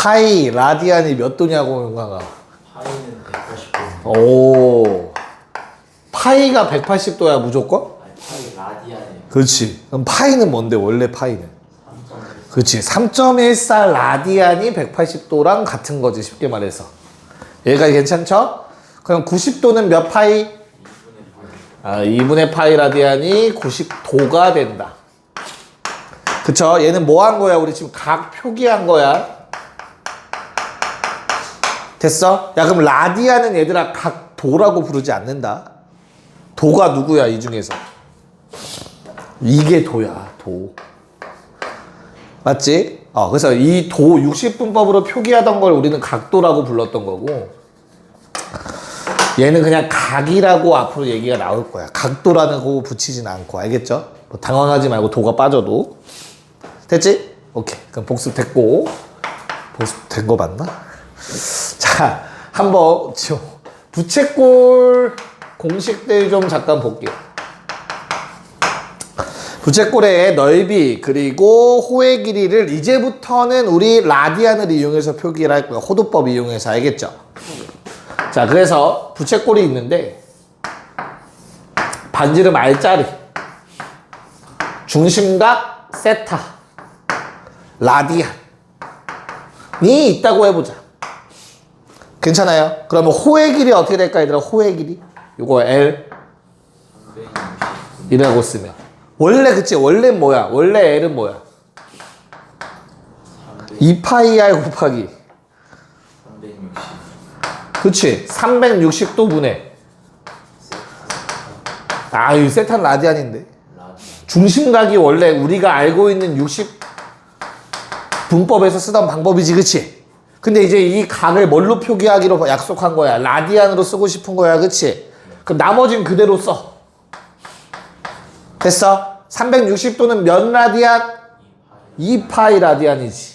파이 라디안이 몇 도냐고 용광아. 파이는 180도. 오. 파이가 180도야 무조건? 아니, 파이 라디안이에요. 그렇지. 그럼 파이는 뭔데 원래 파이는? 3.1. 그렇지. 3.14 라디안이 180도랑 같은 거지 쉽게 말해서. 얘가 괜찮죠? 그럼 90도는 몇 파이? 2분의 파이 라디안이 90도가 된다. 그쵸? 얘는 뭐 한 거야? 우리 지금 각 표기한 거야. 됐어? 야 그럼 라디안은 얘들아 각 도라고 부르지 않는다. 도가 누구야 이 중에서? 이게 도야 도. 맞지? 그래서 이 도 60분법으로 표기하던 걸 우리는 각도라고 불렀던 거고 얘는 그냥 각이라고 앞으로 얘기가 나올 거야. 각도라는 거 붙이진 않고 알겠죠? 뭐 당황하지 말고 도가 빠져도 됐지? 오케이 그럼 복습됐고 복습된 거 맞나? 자 한번 부채꼴 공식들 좀 잠깐 볼게요. 부채꼴의 넓이 그리고 호의 길이를 이제부터는 우리 라디안을 이용해서 표기를 할 거야. 호도법 이용해서 알겠죠? 자 그래서 부채꼴이 있는데 반지름 R짜리 중심각 세타 라디안이 있다고 해보자. 괜찮아요? 그러면 호의 길이 어떻게 될까 얘들아? 호의 길이 이거 L 이라고 쓰면 원래 그치? 원래 뭐야? 원래 L은 뭐야? 2파이 R 곱하기 360. 그치? 360도 분의 이 세탄 라디안인데 중심각이 원래 우리가 알고 있는 60 분법에서 쓰던 방법이지 그치? 근데 이제 이 각을 뭘로 표기하기로 약속한 거야? 라디안으로 쓰고 싶은 거야 그치? 그럼 나머진 그대로 써. 됐어? 360도는 몇 라디안? 2파이 라디안이지.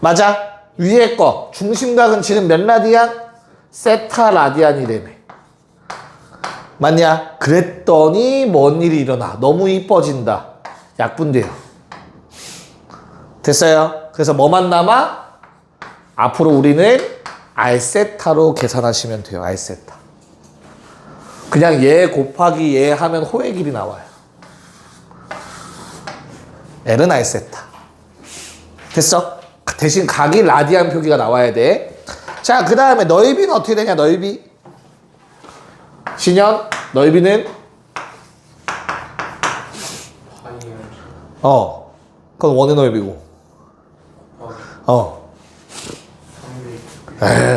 맞아? 위에 거 중심각은 지금 몇 라디안? 세타 라디안이래며. 맞냐? 그랬더니 뭔 일이 일어나? 너무 이뻐진다. 약분돼요. 됐어요? 그래서 뭐만 남아? 앞으로 우리는 R세타로 계산하시면 돼요. R세타. 그냥 얘 곱하기 얘 하면 호의 길이 나와요. L은 R세타. 됐어? 대신 각이 라디안 표기가 나와야 돼. 자, 그 다음에 넓이는 어떻게 되냐? 넓이. 신현, 넓이는? 그건 원의 넓이고.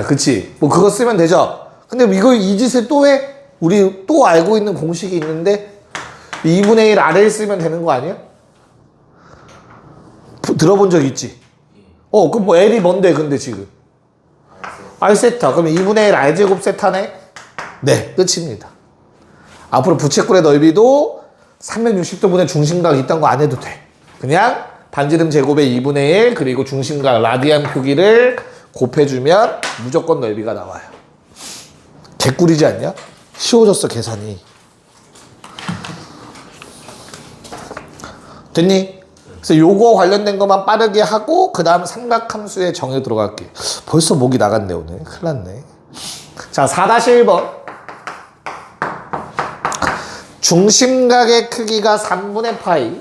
그치. 뭐 그거 쓰면 되죠. 근데 이거 이 짓을 또 해? 우리 또 알고 있는 공식이 있는데 2분의 1 R을 쓰면 되는 거 아니야? 들어본 적 있지? 그럼 뭐 L이 뭔데 근데 지금? R세타. 그러면 2분의 1 R제곱 세타네? 네, 끝입니다. 앞으로 부채꼴의 넓이도 360도분의 중심각 있다는 거 안 해도 돼. 그냥 반지름 제곱의 2분의 1 그리고 중심각 라디안 표기를 곱해주면 무조건 넓이가 나와요. 개꿀이지 않냐? 쉬워졌어 계산이. 됐니? 그래서 요거 관련된 것만 빠르게 하고 그 다음 삼각함수의 정에 들어갈게. 벌써 목이 나갔네 오늘. 큰일 났네. 자 4-1번 중심각의 크기가 3분의 파이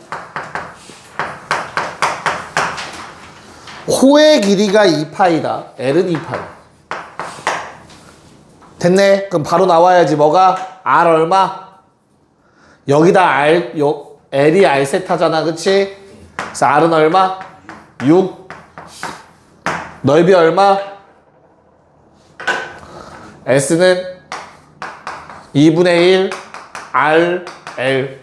호의 길이가 2파이다. L은 2파이. 됐네? 그럼 바로 나와야지. 뭐가? R 얼마? 여기다 R, L이 R세타잖아. 그치? 그래서 R은 얼마? 6. 넓이 얼마? S는 2분의 1 R, L.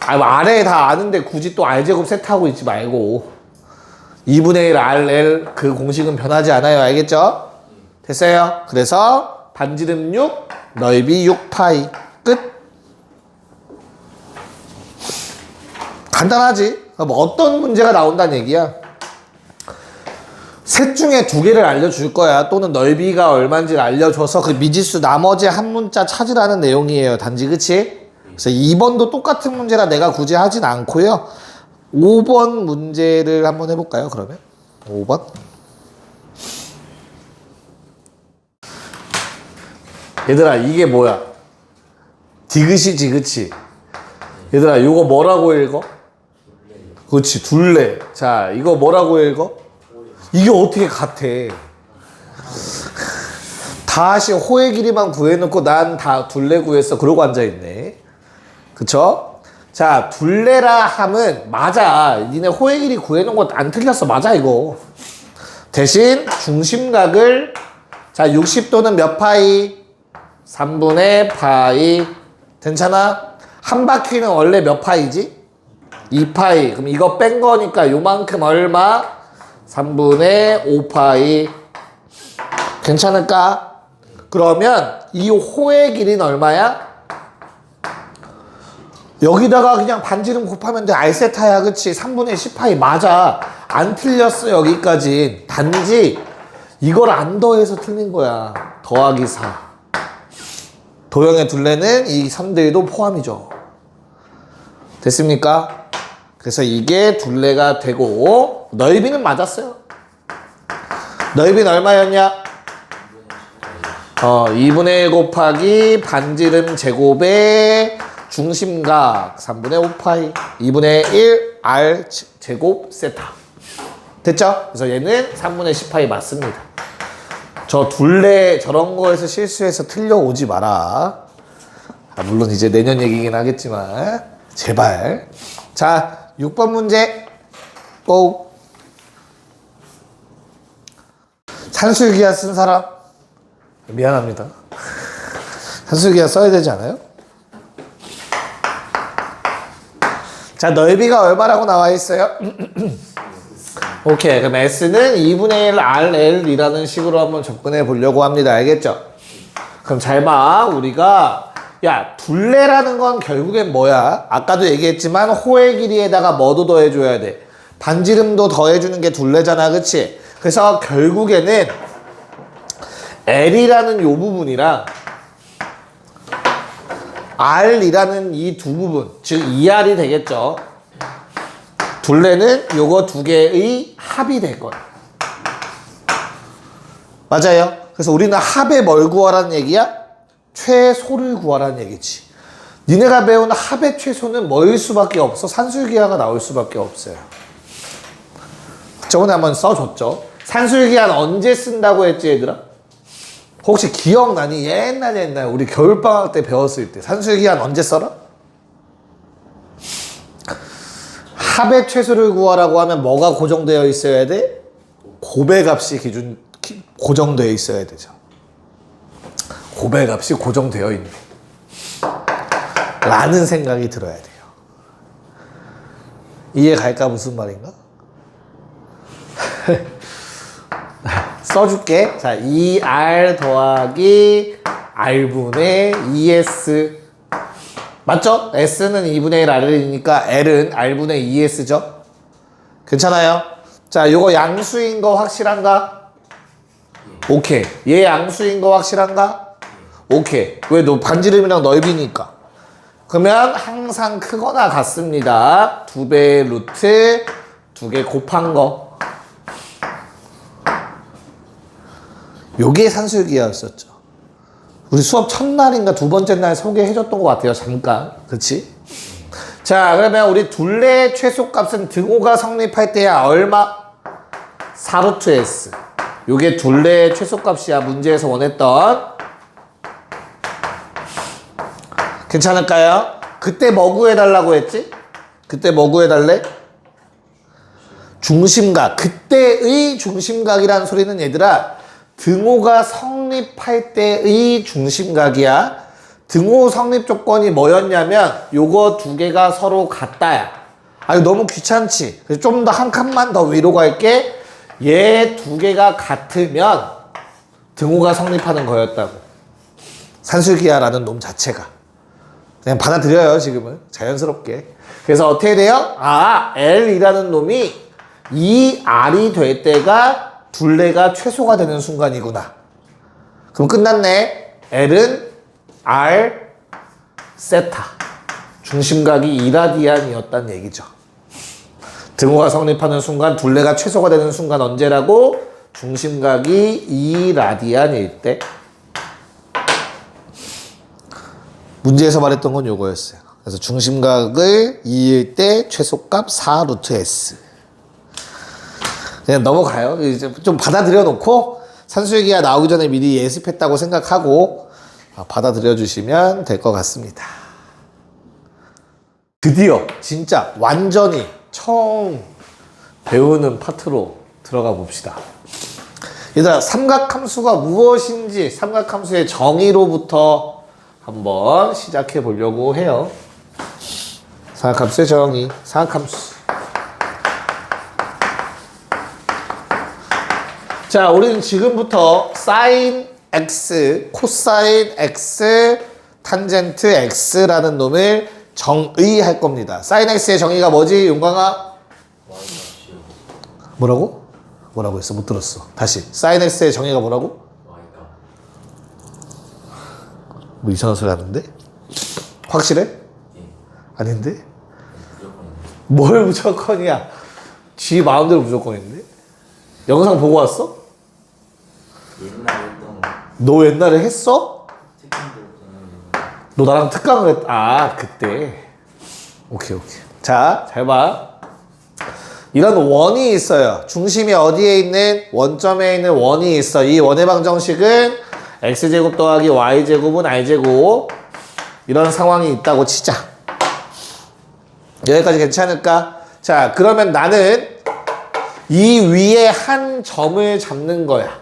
R에 다 아는데 굳이 또 R제곱 세트하고 있지 말고 2분의 1 RL 그 공식은 변하지 않아요. 알겠죠? 됐어요? 그래서 반지름 6, 넓이 6파이. 끝. 간단하지? 뭐 어떤 문제가 나온다는 얘기야? 셋 중에 2개를 알려줄 거야. 또는 넓이가 얼마인지를 알려줘서 그 미지수 나머지 한 문자 찾으라는 내용이에요. 단지 그치? 그래서 2번도 똑같은 문제라 내가 굳이 하진 않고요. 5번 문제를 한번 해볼까요, 그러면? 5번. 얘들아, 이게 뭐야? 디귿이지, 그치? 얘들아, 이거 뭐라고 읽어? 그렇지, 둘레. 자, 이거 뭐라고 읽어? 이게 어떻게 같아? 다시 호의 길이만 구해놓고 난 다 둘레 구했어. 그러고 앉아있네. 그쵸? 자, 둘레라 함은 맞아. 니네 호의 길이 구해놓은 거 안 틀렸어. 맞아, 이거. 대신 중심각을 자, 60도는 몇 파이? 3분의 파이. 괜찮아? 한 바퀴는 원래 몇 파이지? 2파이. 그럼 이거 뺀 거니까 요만큼 얼마? 3분의 5파이. 괜찮을까? 그러면 이 호의 길이는 얼마야? 여기다가 그냥 반지름 곱하면 돼. 알세타야, 그치? 3분의 10파이 맞아. 안 틀렸어, 여기까지. 단지 이걸 안 더해서 틀린 거야. 더하기 4. 도형의 둘레는 이 선들도 포함이죠. 됐습니까? 그래서 이게 둘레가 되고 넓이는 맞았어요. 넓이는 얼마였냐? 2분의 1 곱하기 반지름 제곱의 중심각 3분의 5파이 2분의 1 r 제곱 세타. 됐죠? 그래서 얘는 3분의 10파이 맞습니다. 저 둘레 저런 거에서 실수해서 틀려오지 마라. 물론 이제 내년 얘기긴 하겠지만 제발. 자, 6번 문제 꼭. 산술기하 쓴 사람 미안합니다. 산술기하 써야 되지 않아요? 자, 넓이가 얼마라고 나와 있어요? 오케이. 그럼 S는 2분의 1 RL이라는 식으로 한번 접근해 보려고 합니다. 알겠죠? 그럼 잘 봐. 우리가 야, 둘레라는 건 결국엔 뭐야? 아까도 얘기했지만 호의 길이에다가 뭐도 더해줘야 돼. 반지름도 더해주는 게 둘레잖아. 그치? 그래서 결국에는 L이라는 요 부분이랑 R이라는 이 두 부분, 즉 2R이 되겠죠. 둘레는 요거 두 개의 합이 될 거야. 맞아요. 그래서 우리는 합의 뭘 구하라는 얘기야? 최소를 구하라는 얘기지. 니네가 배운 합의 최소는 뭐일 수밖에 없어? 산술기하가 나올 수밖에 없어요. 저번에 한번 써줬죠. 산술기하는 언제 쓴다고 했지, 얘들아? 혹시 기억나니? 옛날 우리 겨울방학 때 배웠을 때 산술기하는 언제 써라? 합의 최소를 구하라고 하면 뭐가 고정되어 있어야 돼? 고배값이 고정되어 있어야 되죠. 고배값이 고정되어 있네. 라는 생각이 들어야 돼요. 이해 갈까? 무슨 말인가? 써줄게. 자, 2R 더하기 R분의 2S. 맞죠? S는 2분의 1 R이니까 L은 R분의 2S죠? 괜찮아요? 자, 요거 양수인 거 확실한가? 오케이. 얘 양수인 거 확실한가? 오케이. 왜? 너 반지름이랑 넓이니까. 그러면 항상 크거나 같습니다. 2배 루트 2개 곱한 거. 요게 산술기하였었죠. 우리 수업 첫날인가 두 번째 날 소개해줬던 것 같아요. 잠깐. 그치? 자, 그러면 우리 둘레의 최소값은 등호가 성립할 때야 얼마? 4루트 S. 요게 둘레의 최소값이야. 문제에서 원했던. 괜찮을까요? 그때 뭐 구해달라고 했지? 그때 뭐 구해달래? 중심각. 그때의 중심각이란 소리는 얘들아, 등호가 성립할 때의 중심각이야. 등호 성립 조건이 뭐였냐면 요거 두 개가 서로 같다야. 아니 너무 귀찮지? 그래서 좀 더 한 칸만 더 위로 갈게. 얘 두 개가 같으면 등호가 성립하는 거였다고. 산술기하라는 놈 자체가. 그냥 받아들여요, 지금은. 자연스럽게. 그래서 어떻게 돼요? 아, L이라는 놈이 2R이 될 때가 둘레가 최소가 되는 순간이구나. 그럼 끝났네. L은 R 세타. 중심각이 2라디안이었단 얘기죠. 등호가 성립하는 순간 둘레가 최소가 되는 순간 언제라고? 중심각이 2라디안일 때. 문제에서 말했던 건 요거였어요. 그래서 중심각을 2일 때 최소값 4루트 S. 그냥 넘어가요. 이제 좀 받아들여 놓고 산수유기가 나오기 전에 미리 예습했다고 생각하고 받아들여 주시면 될 것 같습니다. 드디어 진짜 완전히 처음 배우는 파트로 들어가 봅시다. 얘들아, 삼각함수가 무엇인지 삼각함수의 정의로부터 한번 시작해 보려고 해요. 삼각함수의 정의, 삼각함수. 자, 우리는 지금부터 사인 x, 코사인 x, 탄젠트 x라는 놈을 정의할 겁니다. 사인 x의 정의가 뭐지, 용광아? 뭐라고? 뭐라고 했어? 못 들었어. 다시. 사인 x의 정의가 뭐라고? 뭐 이상한 소리 하는데? 확실해? 아닌데? 뭘 무조건이야? 지 마음대로 무조건인데? 영상 보고 왔어? 옛날에 했던 너 옛날에 했어? 특징 들었잖아요. 너 나랑 특강을 그때. 오케이. 자, 잘 봐. 이런 원이 있어요. 중심이 어디에 있는? 원점에 있는 원이 있어. 이 원의 방정식은 x제곱 더하기 y제곱은 r제곱. 이런 상황이 있다고 치자. 여기까지 괜찮을까? 자, 그러면 나는 이 위에 한 점을 잡는 거야.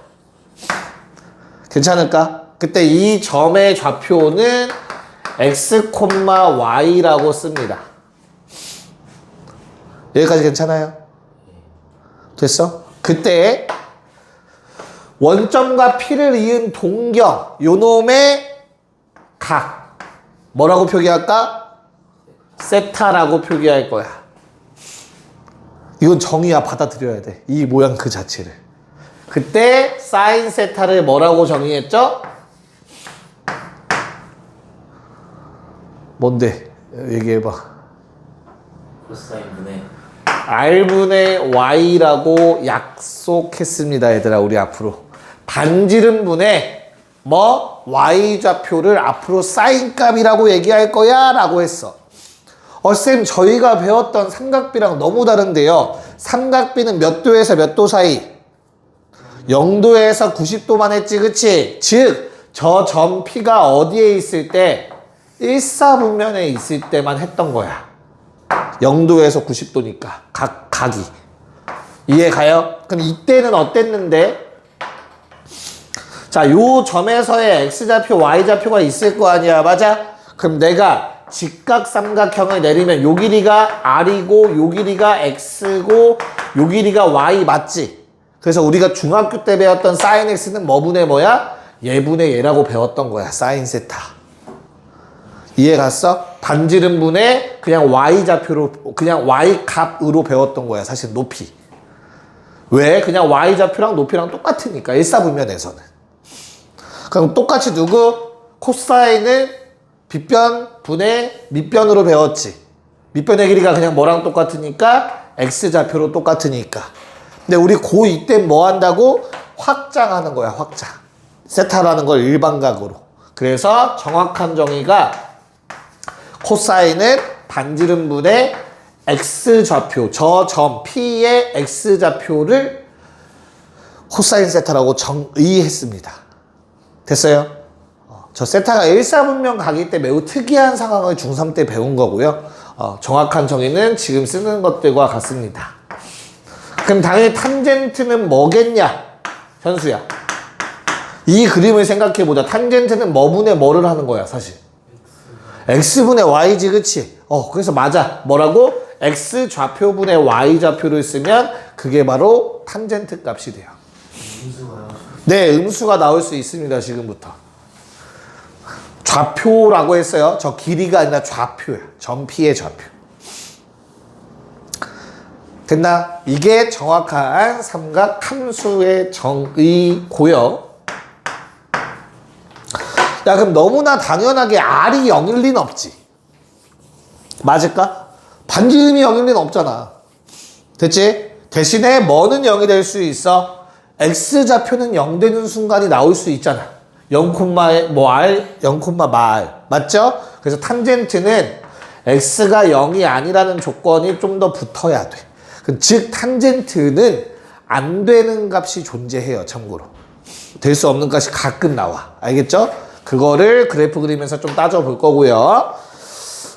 괜찮을까? 그때 이 점의 좌표는 x, y라고 씁니다. 여기까지 괜찮아요? 됐어? 그때 원점과 P를 이은 동경, 요놈의 각 뭐라고 표기할까? 세타라고 표기할 거야. 이건 정의야. 받아들여야 돼. 이 모양 그 자체를. 그때 사인 세타를 뭐라고 정의했죠? 뭔데? 얘기해봐. 코사인 분의 R분의 Y라고 약속했습니다. 얘들아, 우리 앞으로. 반지름분의 Y좌표를 앞으로 사인값이라고 얘기할 거야 라고 했어. 쌤, 저희가 배웠던 삼각비랑 너무 다른데요. 삼각비는 몇 도에서 몇 도 사이? 0도에서 90도만 했지, 그치? 즉, 저 점 P가 어디에 있을 때? 일사분면에 있을 때만 했던 거야. 0도에서 90도니까 각이 이해 가요? 그럼 이때는 어땠는데? 자, 요 점에서의 x좌표, y좌표가 있을 거 아니야, 맞아? 그럼 내가 직각삼각형을 내리면 요 길이가 r이고 요 길이가 x고 요 길이가 y 맞지? 그래서 우리가 중학교 때 배웠던 sin x는 뭐분의 뭐야? 얘분의 얘라고 배웠던 거야, sin 세타. 이해 갔어? 반지름분의 그냥 y좌표로, 그냥 y값으로 배웠던 거야, 사실 높이. 왜? 그냥 y좌표랑 높이랑 똑같으니까, 일사분면에서는. 그럼 똑같이 누구? 코사인은 빗변 분의 밑변으로 배웠지. 밑변의 길이가 그냥 뭐랑 똑같으니까 x좌표로 똑같으니까. 근데 우리 고2 때 뭐 한다고? 확장하는 거야, 확장. 세타라는 걸 일반각으로. 그래서 정확한 정의가 코사인은 반지름분의 x좌표, 저 점 P의 x좌표를 코사인 세타라고 정의했습니다. 됐어요? 저 세타가 일사분면 각일 때 매우 특이한 상황을 중3 때 배운 거고요. 정확한 정의는 지금 쓰는 것들과 같습니다. 그럼 당연히 탄젠트는 뭐겠냐? 현수야. 이 그림을 생각해보자. 탄젠트는 뭐분의 뭐를 하는 거야, 사실. x분의 y지, 그치? 그래서 맞아. 뭐라고? x좌표분의 y좌표를 쓰면 그게 바로 탄젠트 값이 돼요. 네, 음수가 나올 수 있습니다, 지금부터. 좌표라고 했어요. 저 길이가 아니라 좌표야. 점 P의 좌표. 됐나? 이게 정확한 삼각 함수의 정의고요. 야, 그럼 너무나 당연하게 R이 0일 리는 없지. 맞을까? 반지름이 0일 리는 없잖아. 됐지? 대신에 뭐는 0이 될 수 있어? x좌표는 0 되는 순간이 나올 수 있잖아. 0, 뭐 r, 0, 마r. 맞죠? 그래서 탄젠트는 x가 0이 아니라는 조건이 좀 더 붙어야 돼. 즉 탄젠트는 안 되는 값이 존재해요. 참고로. 될 수 없는 값이 가끔 나와. 알겠죠? 그거를 그래프 그리면서 좀 따져볼 거고요.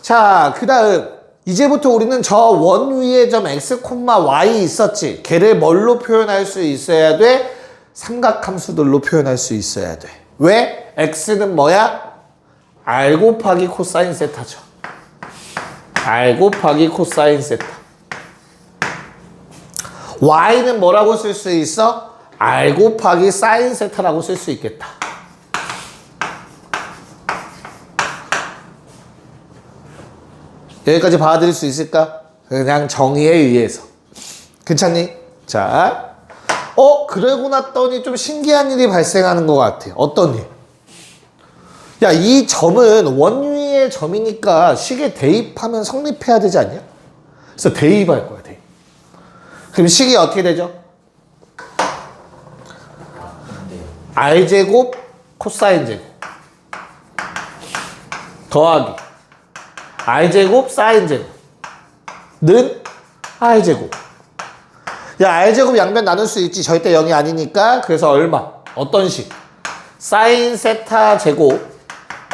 자, 그 다음 이제부터 우리는 저 원 위에 점 x, y 있었지. 걔를 뭘로 표현할 수 있어야 돼? 삼각함수들로 표현할 수 있어야 돼. 왜? x는 뭐야? r 곱하기 코사인 세타죠. r 곱하기 코사인 세타. y는 뭐라고 쓸 수 있어? r 곱하기 사인 세타라고 쓸 수 있겠다. 여기까지 봐드릴 수 있을까? 그냥 정의에 의해서. 괜찮니? 자, 그러고 났더니 좀 신기한 일이 발생하는 것 같아. 어떤 일? 야, 이 점은 원 위의 점이니까 식에 대입하면 성립해야 되지 않냐? 그래서 대입할 거야, 대입. 그럼 식이 어떻게 되죠? r제곱 코사인 제곱 더하기 r제곱 사인 제곱는 r제곱. 야, r제곱 양변 나눌 수 있지. 절대 0이 아니니까. 그래서 얼마? 어떤 식? 사인 세타 제곱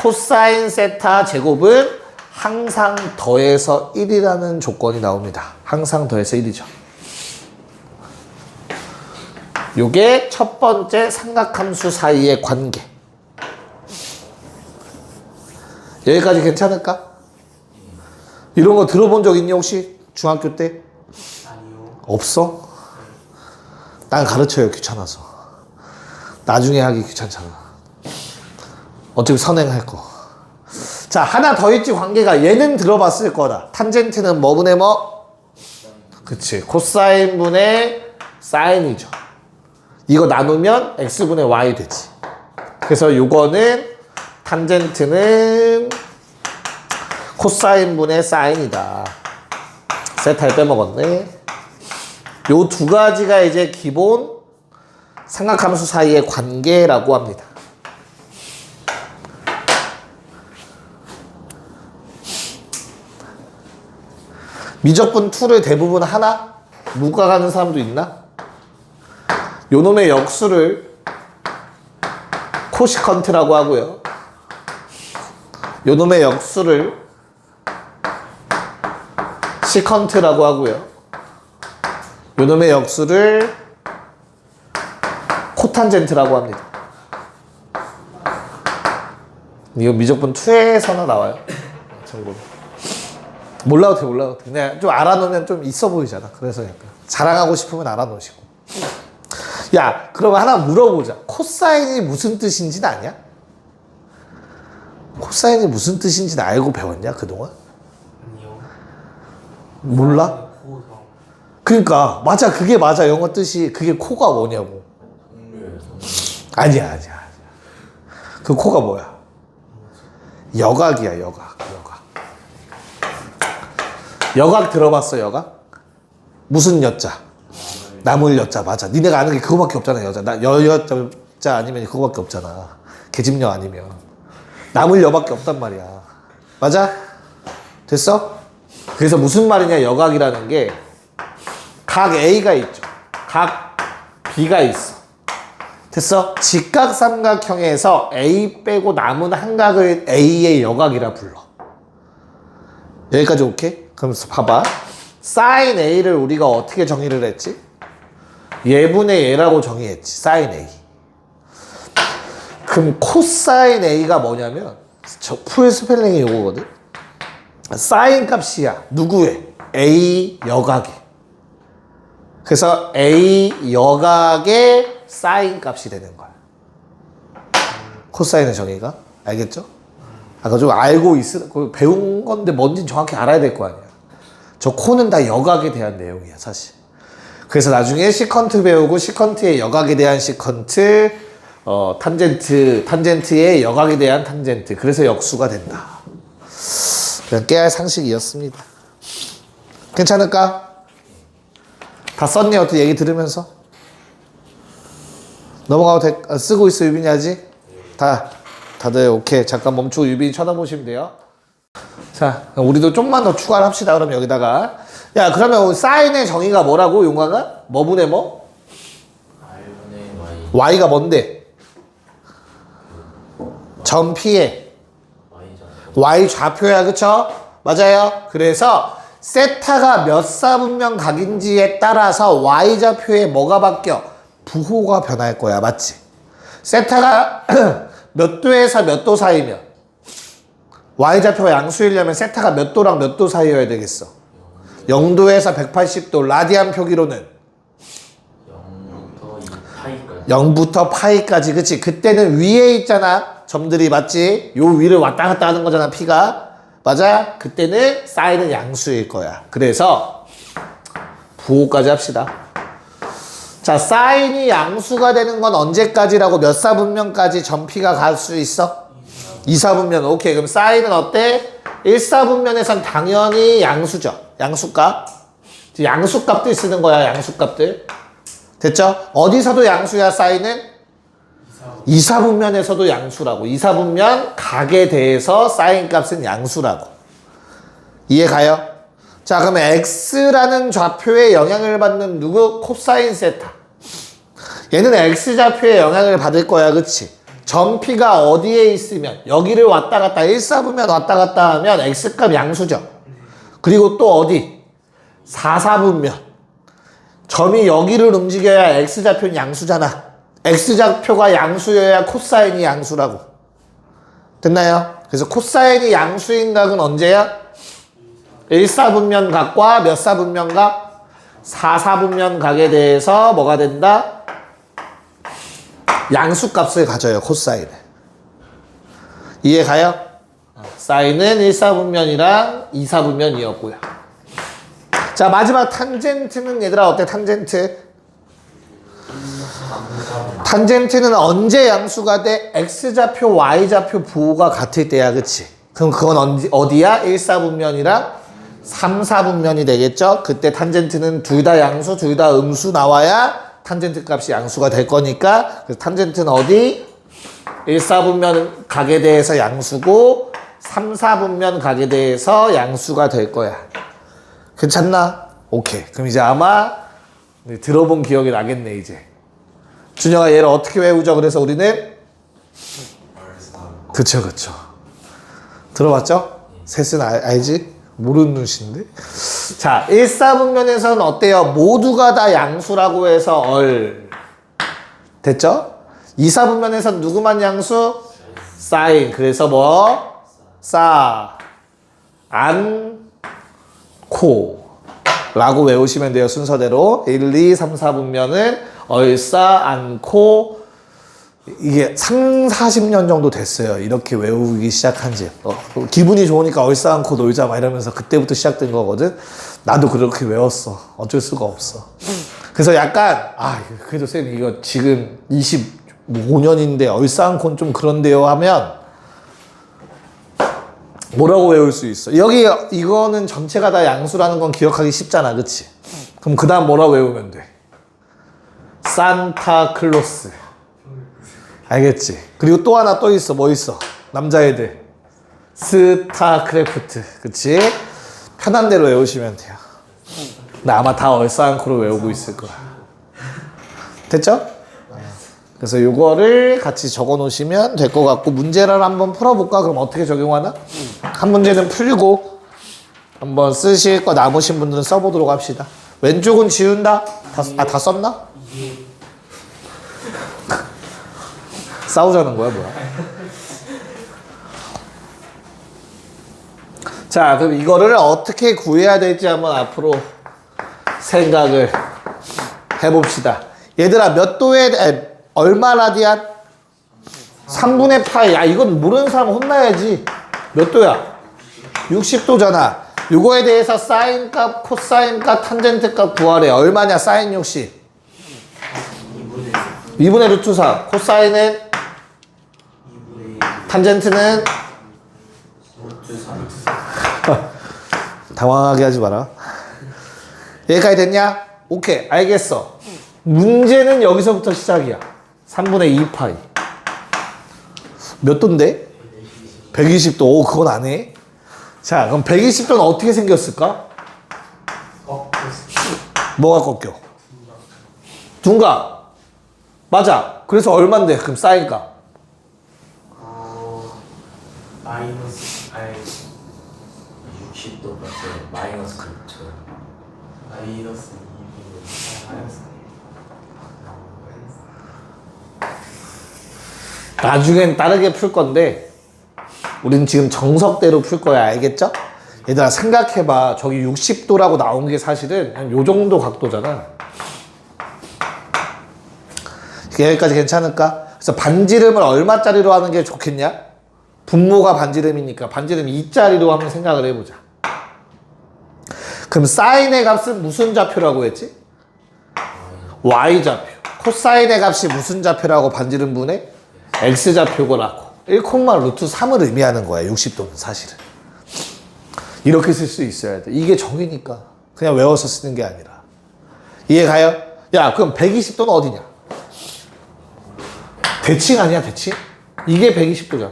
코사인 세타 제곱은 항상 더해서 1이라는 조건이 나옵니다. 항상 더해서 1이죠. 요게 첫 번째 삼각함수 사이의 관계. 여기까지 괜찮을까? 이런 거 들어본 적 있니 혹시? 중학교 때? 아니요. 없어? 난 가르쳐요. 귀찮아서. 나중에 하기 귀찮잖아. 어차피 선행할 거. 자, 하나 더 있지. 관계가. 얘는 들어봤을 거다. 탄젠트는 뭐분의 뭐? 그치. 코사인 분의 사인이죠. 이거 나누면 x분의 y 되지. 그래서 요거는 탄젠트는 코사인분의 사인이다. 세타를 빼먹었네. 요 두 가지가 이제 기본 삼각함수 사이의 관계라고 합니다. 미적분 2를 대부분 하나? 묵과가는 사람도 있나? 요놈의 역수를 코시컨트라고 하고요. 요놈의 역수를 시컨트라고 하고요. 요놈의 역수를 코탄젠트라고 합니다. 이거 미적분 2에서나 나와요. 참고로. 몰라도 돼, 몰라도 돼. 그냥 좀 알아놓으면 좀 있어 보이잖아. 그래서 약간 자랑하고 싶으면 알아놓으시고. 야, 그러면 하나 물어보자. 코사인이 무슨 뜻인지는 아냐? 코사인이 무슨 뜻인지는 알고 배웠냐, 그동안? 아니요. 몰라? 코성. 그러니까 맞아, 그게 맞아. 영어 뜻이 그게 코가 뭐냐고. 아니야. 그 코가 뭐야? 여각이야, 여각. 여각 들어봤어, 여각? 무슨 여자? 나물 여자. 맞아. 니네가 아는 게 그거밖에 없잖아. 여자 아니면 그거밖에 없잖아. 계집녀 아니면 나물 여밖에 없단 말이야. 맞아? 됐어? 그래서 무슨 말이냐, 여각이라는 게 각 A가 있죠. 각 B가 있어. 됐어? 직각삼각형에서 A 빼고 남은 한 각을 A의 여각이라 불러. 여기까지 오케이? 그럼 봐봐. 사인 A를 우리가 어떻게 정의를 했지? 예분의 예라고 정의했지. 사인 A. 그럼 코사인 A가 뭐냐면 저 풀 스펠링이 요거거든. 사인 값이야. 누구의? A 여각의. 그래서 A 여각의 사인 값이 되는 거야. 코사인의 정의가. 알겠죠? 아까 좀 알고 배운 건데 뭔지는 정확히 알아야 될 거 아니야. 저 코는 다 여각에 대한 내용이야, 사실. 그래서 나중에 시컨트 배우고 시컨트의 여각에 대한 시컨트, 탄젠트의 여각에 대한 탄젠트. 그래서 역수가 된다. 그냥 깨알 상식이었습니다. 괜찮을까? 다 썼니? 어떻게 얘기 들으면서? 넘어가도 쓰고 있어, 유빈이 아직? 다들 오케이. 잠깐 멈추고 유빈이 쳐다보시면 돼요. 자, 우리도 좀만 더 추가를 합시다. 그럼 여기다가. 야, 그러면 사인의 정의가 뭐라고, 용광아? 뭐분의 뭐? R분의 Y. Y가 뭔데? 점 P에 Y잖아요. Y 좌표야, 그쵸? 맞아요. 그래서 세타가 몇 사분면 각인지에 따라서 Y 좌표에 뭐가 바뀌어? 부호가 변할 거야, 맞지? 세타가 몇 도에서 몇 도 사이면 Y 좌표가 양수이려면 세타가 몇 도랑 몇 도 사이여야 되겠어? 0도에서 180도, 라디안 표기로는 0부터 이 파이까지. 0부터 파이까지, 그치? 그때는 위에 있잖아, 점들이, 맞지? 요 위를 왔다 갔다 하는 거잖아, P가. 맞아? 그때는 사인은 양수일 거야. 그래서 부호까지 합시다. 자, 사인이 양수가 되는 건 언제까지라고? 몇 사분면까지 점 P가 갈 수 있어? 2사분면. 오케이. 그럼 사인은 어때? 1사분면에선 당연히 양수죠. 양수값. 양수값들 쓰는 거야, 양수값들. 됐죠? 어디서도 양수야, 사인은? 2사분면에서도 양수라고. 2사분면 각에 대해서 사인 값은 양수라고. 이해 가요? 자, 그러면 x라는 좌표에 영향을 받는 누구? 코사인 세타. 얘는 x좌표에 영향을 받을 거야, 그치? 점 P가 어디에 있으면 여기를 왔다 갔다 1사분면 왔다 갔다 하면 x값 양수죠. 그리고 또 어디? 4사분면. 점이 여기를 움직여야 x좌표는 양수잖아. x좌표가 양수여야 코사인이 양수라고. 됐나요? 그래서 코사인이 양수인 각은 언제야? 1사분면 각과 몇 사분면 각? 4사분면 각에 대해서 뭐가 된다? 양수값을 가져요, 코사인은. 이해 가요? 사인은 1사분면이랑 2사분면이었고요. 자, 마지막 탄젠트는 얘들아 어때? 탄젠트. 탄젠트는 언제 양수가 돼? x좌표, y좌표 부호가 같을 때야, 그치? 그럼 그건 어디야? 1사분면이랑 3사분면이 되겠죠? 그때 탄젠트는 둘 다 양수, 둘 다 음수 나와야 탄젠트 값이 양수가 될 거니까. 그래서 탄젠트는 어디? 1사분면 각에 대해서 양수고 3사분면 각에 대해서 양수가 될 거야. 괜찮나? 오케이. 그럼 이제 아마 들어본 기억이 나겠네, 이제. 준영아, 얘를 어떻게 외우죠? 그래서 우리는? 그쵸. 들어봤죠? 셋은 알지? 모르는 눈인데? 자, 1사분면에서는 어때요? 모두가 다 양수라고 해서 됐죠? 2사분면에서는 누구만 양수? 사인. 그래서 뭐? 코 라고 외우시면 돼요, 순서대로. 1, 2, 3, 4분면은 않고. 이게 3, 40년 정도 됐어요, 이렇게 외우기 시작한 지. 기분이 좋으니까 않고 놀자 막 이러면서 그때부터 시작된 거거든. 나도 그렇게 외웠어. 어쩔 수가 없어. 그래서 약간 그래도 쌤 이거 지금 25년인데 않고는 좀 그런데요 하면 뭐라고 외울 수 있어? 이거는 전체가 다 양수라는 건 기억하기 쉽잖아, 그치? 그럼 그 다음 뭐라고 외우면 돼? 산타클로스. 알겠지? 그리고 또 하나 또 있어. 뭐 있어? 남자애들. 스타크래프트. 그치? 편한 대로 외우시면 돼요. 나 아마 다 않고로 외우고 있을 거야. 됐죠? 그래서 요거를 같이 적어 놓으시면 될 것 같고, 문제를 한번 풀어볼까? 그럼 어떻게 적용하나? 한 문제는 풀고 한번 쓰실 거 남으신 분들은 써보도록 합시다. 왼쪽은 지운다? 다 썼나? 싸우자는 거야, 뭐야? 자, 그럼 이거를 어떻게 구해야 될지 한번 앞으로 생각을 해봅시다. 얘들아, 몇 도에, 얼마 라디안? 3분의 파이. 이건 모르는 사람 혼나야지. 몇 도야? 60도잖아. 요거에 대해서 사인 값, 코사인 값, 탄젠트 값 구하래. 얼마냐, 사인 60? 2분의 루트 4. 코사인은? 탄젠트는? 당황하게 하지 마라. 여기까지 됐냐? 오케이, 알겠어. 문제는 여기서부터 시작이야. 3분의 2파이. 몇 도인데? 120도. 오, 그건 안 해. 자, 그럼 120도는 어떻게 생겼을까? 뭐가 꺾여? 둔각. 맞아. 그래서 얼만데? 그럼 사인값. 마이너스 60도 같아요. 마이너스 6초. 마이너스 2분의 마이너스 나중엔 다르게 풀 건데 우린 지금 정석대로 풀 거야. 알겠죠? 얘들아 생각해봐. 저기 60도라고 나온 게 사실은 한 요 정도 각도잖아. 여기까지 괜찮을까? 그래서 반지름을 얼마짜리로 하는 게 좋겠냐? 분모가 반지름이니까 반지름 2짜리로 한번 생각을 해보자. 그럼 사인의 값은 무슨 좌표라고 했지? Y좌표. 코사인의 값이 무슨 좌표라고 반지름분의 X좌표고라고. 1,√3을 의미하는 거야. 60도는 사실은. 이렇게 쓸 수 있어야 돼. 이게 정이니까. 그냥 외워서 쓰는 게 아니라. 이해가요? 야, 그럼 120도는 어디냐? 대칭 아니야, 대칭? 이게 120도잖아.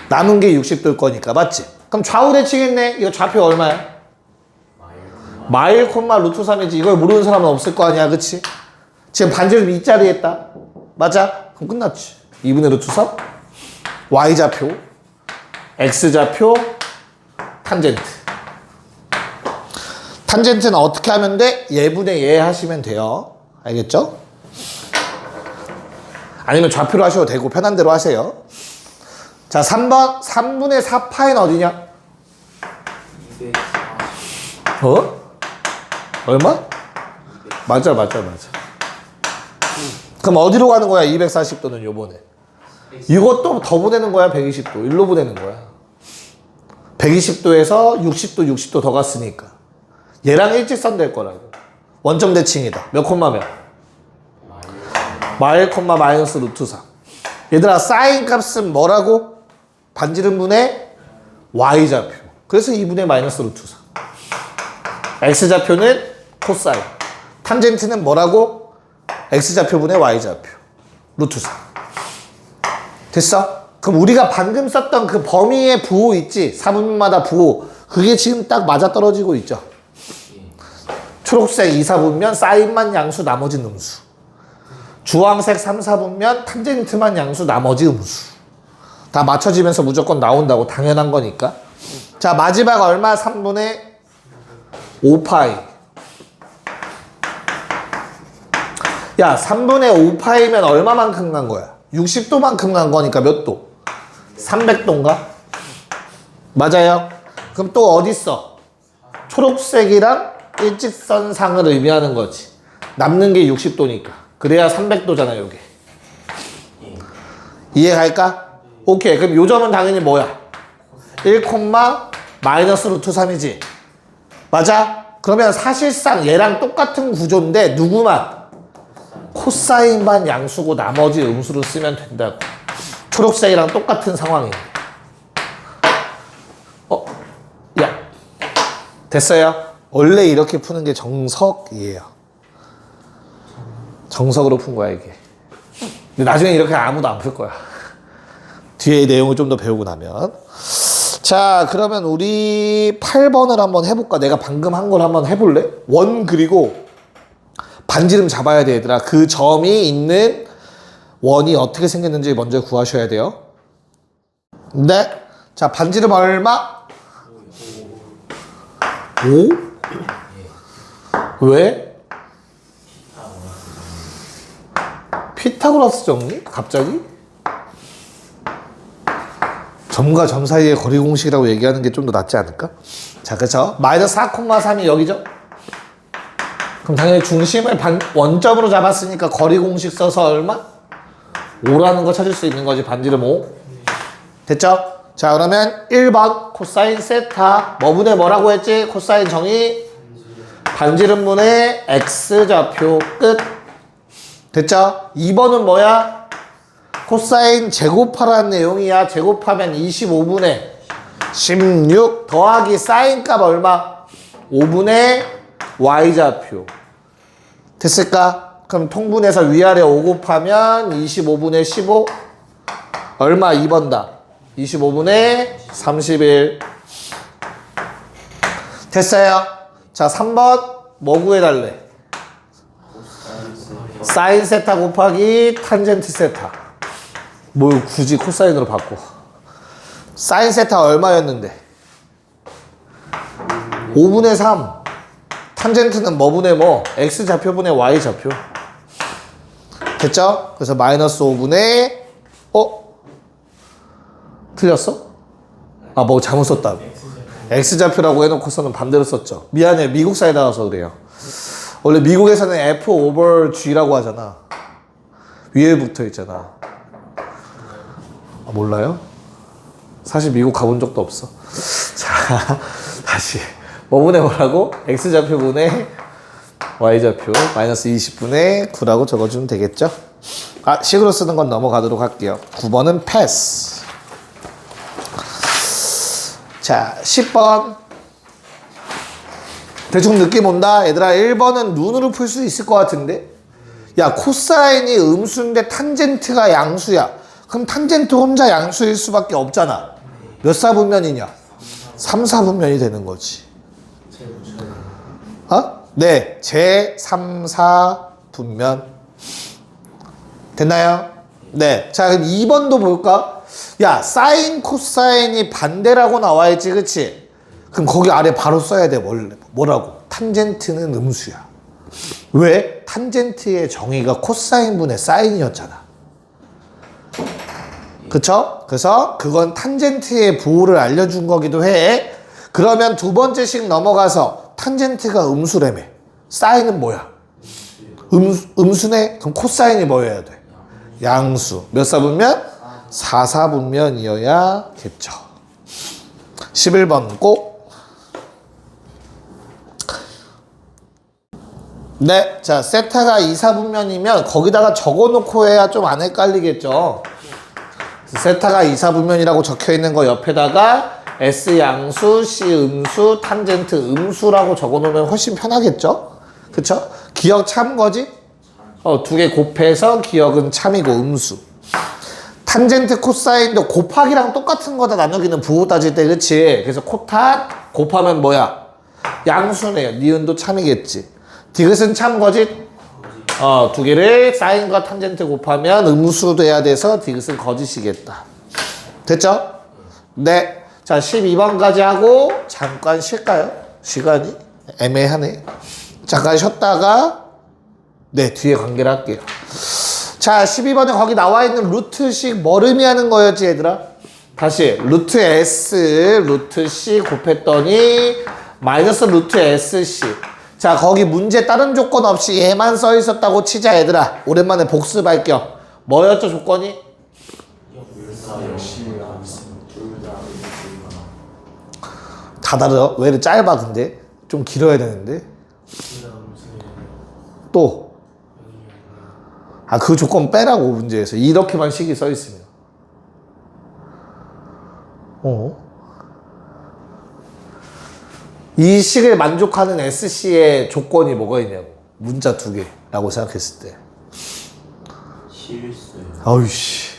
남은 게 60도일 거니까, 맞지? 그럼 좌우 대칭했네? 이거 좌표 얼마야? 마일, 콤마√3이지. 이걸 모르는 사람은 없을 거 아니야, 그치? 지금 반지름 2짜리 했다. 맞아? 그럼 끝났지. 2분의 √3, Y좌표, X좌표, 탄젠트. 탄젠트는 어떻게 하면 돼? 예분의 예 하시면 돼요. 알겠죠? 아니면 좌표로 하셔도 되고 편한 대로 하세요. 자, 3번 3분의 4파이는 어디냐? 240. 어? 얼마? 맞아. 그럼 어디로 가는 거야? 240도는 요번에. 이것도 더 보내는 거야. 120도. 일로 보내는 거야. 120도에서 60도 더 갔으니까. 얘랑 일직선 될 거라고. 원점 대칭이다. 몇 콤마 몇? 마일 콤마 마이너스 √3. 얘들아 사인 값은 뭐라고? 반지름분의 Y좌표. 그래서 2분의 마이너스 √3. X좌표는 코사인. 탄젠트는 뭐라고? X좌표분의 Y좌표. √3. 됐어? 그럼 우리가 방금 썼던 그 범위의 부호 있지? 4분면마다 부호. 그게 지금 딱 맞아떨어지고 있죠. 초록색 2, 4분면 사인만 양수 나머지 음수. 주황색 3, 4분면 탄젠트만 양수 나머지 음수. 다 맞춰지면서 무조건 나온다고 당연한 거니까. 자, 마지막 얼마? 3분의 5파이. 야, 3분의 5파이면 얼마만큼 간 거야? 60도만큼 간 거니까 몇 도? 300도인가? 맞아요? 그럼 또 어디 있어? 초록색이랑 일직선상을 의미하는 거지. 남는 게 60도니까. 그래야 300도잖아, 요게. 이해갈까? 오케이. 그럼 요 점은 당연히 뭐야? 1, 마이너스 √3이지. 맞아? 그러면 사실상 얘랑 똑같은 구조인데 누구만? 코사인만 양수고 나머지 음수로 쓰면 된다고. 초록색이랑 똑같은 상황이야. 야. 됐어요? 원래 이렇게 푸는 게 정석이에요. 정석으로 푼 거야, 이게. 근데 나중에 이렇게 아무도 안 풀 거야. 뒤에 내용을 좀 더 배우고 나면. 자, 그러면 우리 8번을 한번 해볼까? 내가 방금 한 걸 한번 해볼래? 원 그리고 반지름 잡아야 돼, 얘들아. 그 점이 있는 원이 어떻게 생겼는지 먼저 구하셔야 돼요. 네. 자, 반지름 얼마? 5? 왜? 피타고라스 정리? 갑자기? 점과 점 사이의 거리 공식이라고 얘기하는 게 좀 더 낫지 않을까? 자, 그래서 마이너스 4,3이 여기죠? 그럼 당연히 중심을 원점으로 잡았으니까 거리 공식 써서 얼마? 5라는 거 찾을 수 있는 거지. 반지름 5. 됐죠? 자, 그러면 1번 코사인 세타 뭐분의 뭐라고 했지? 코사인 정의 반지름분의 X좌표 끝. 됐죠? 2번은 뭐야? 코사인 제곱하라는 내용이야. 제곱하면 25분의 16 더하기 사인 값 얼마? 5분의 y좌표. 됐을까? 그럼 통분해서 위아래 5 곱하면 25분의 15 얼마? 2번다. 25분의 31. 됐어요? 자, 3번 뭐 구해달래? 사인 세타 곱하기 탄젠트 세타. 뭘 굳이 코사인으로 바꿔. 사인 세타 얼마였는데? 5분의 3. 탄젠트는 뭐분의 뭐? x좌표분의 y좌표. 됐죠? 그래서 마이너스 5분의 틀렸어? 아, 뭐 잘못 썼다. x좌표라고 해놓고서는 반대로 썼죠. 미안해, 미국 사에 나와서 그래요. 원래 미국에서는 f over g라고 하잖아. 위에 붙어 있잖아. 아, 몰라요? 사실 미국 가본 적도 없어. 자, 다시 뭐분의 뭐라고? x좌표분의 y좌표 마이너스 20분의 9라고 적어주면 되겠죠? 아, 식으로 쓰는 건 넘어가도록 할게요. 9번은 패스. 자, 10번. 대충 느낌 온다? 얘들아, 1번은 눈으로 풀 수 있을 것 같은데? 야, 코사인이 음수인데 탄젠트가 양수야. 그럼 탄젠트 혼자 양수일 수밖에 없잖아. 몇 사분면이냐? 3, 4분면이 되는 거지. 어? 네, 제 3, 4분면. 됐나요? 네. 자, 그럼 2번도 볼까? 야, 사인, 코사인이 반대라고 나와있지, 그치? 그럼 거기 아래 바로 써야 돼, 원래. 뭐라고? 탄젠트는 음수야. 왜? 탄젠트의 정의가 코사인분의 사인이었잖아. 그쵸? 그래서 그건 탄젠트의 부호를 알려준 거기도 해. 그러면 두 번째씩 넘어가서 탄젠트가 음수라며. 사인은 뭐야? 음수네? 그럼 코사인이 뭐여야 돼? 양수. 몇 사분면? 4, 4분면이어야겠죠. 11번 꼭. 네, 자, 세타가 2, 4분면이면 거기다가 적어놓고 해야 좀 안 헷갈리겠죠. 세타가 2, 4분면이라고 적혀있는 거 옆에다가 S 양수, C 음수, 탄젠트 음수라고 적어놓으면 훨씬 편하겠죠? 그쵸? 기억 참 거지? 두 개 곱해서 기억은 참이고 음수. 탄젠트 코사인도 곱하기랑 똑같은 거다 나누기는 부호 따질 때, 그치? 그래서 코탄 곱하면 뭐야? 양수네요. 니은도 참이겠지. 디귿은 참 거짓? 두 개를 사인과 탄젠트 곱하면 음수 돼야 돼서 디귿은 거짓이겠다. 됐죠? 네. 자, 12번까지 하고 잠깐 쉴까요? 시간이 애매하네. 잠깐 쉬었다가 네, 뒤에 관계를 할게요. 자, 12번에 거기 나와 있는 루트식 뭘 의미하는 거였지, 얘들아? 다시 루트 S, 루트 C 곱했더니 마이너스 루트 SC. 자, 거기 문제 다른 조건 없이 얘만 써 있었다고 치자, 얘들아. 오랜만에 복습할 겸. 뭐였죠, 조건이? 다 다르죠? 왜 이렇게 짧아, 근데? 좀 길어야 되는데? 또? 아, 그 조건 빼라고, 문제에서. 이렇게만 식이 써 있으면. 이 식을 만족하는 SC의 조건이 뭐가 있냐고. 문자 2개라고 생각했을 때. 실수. 아우씨.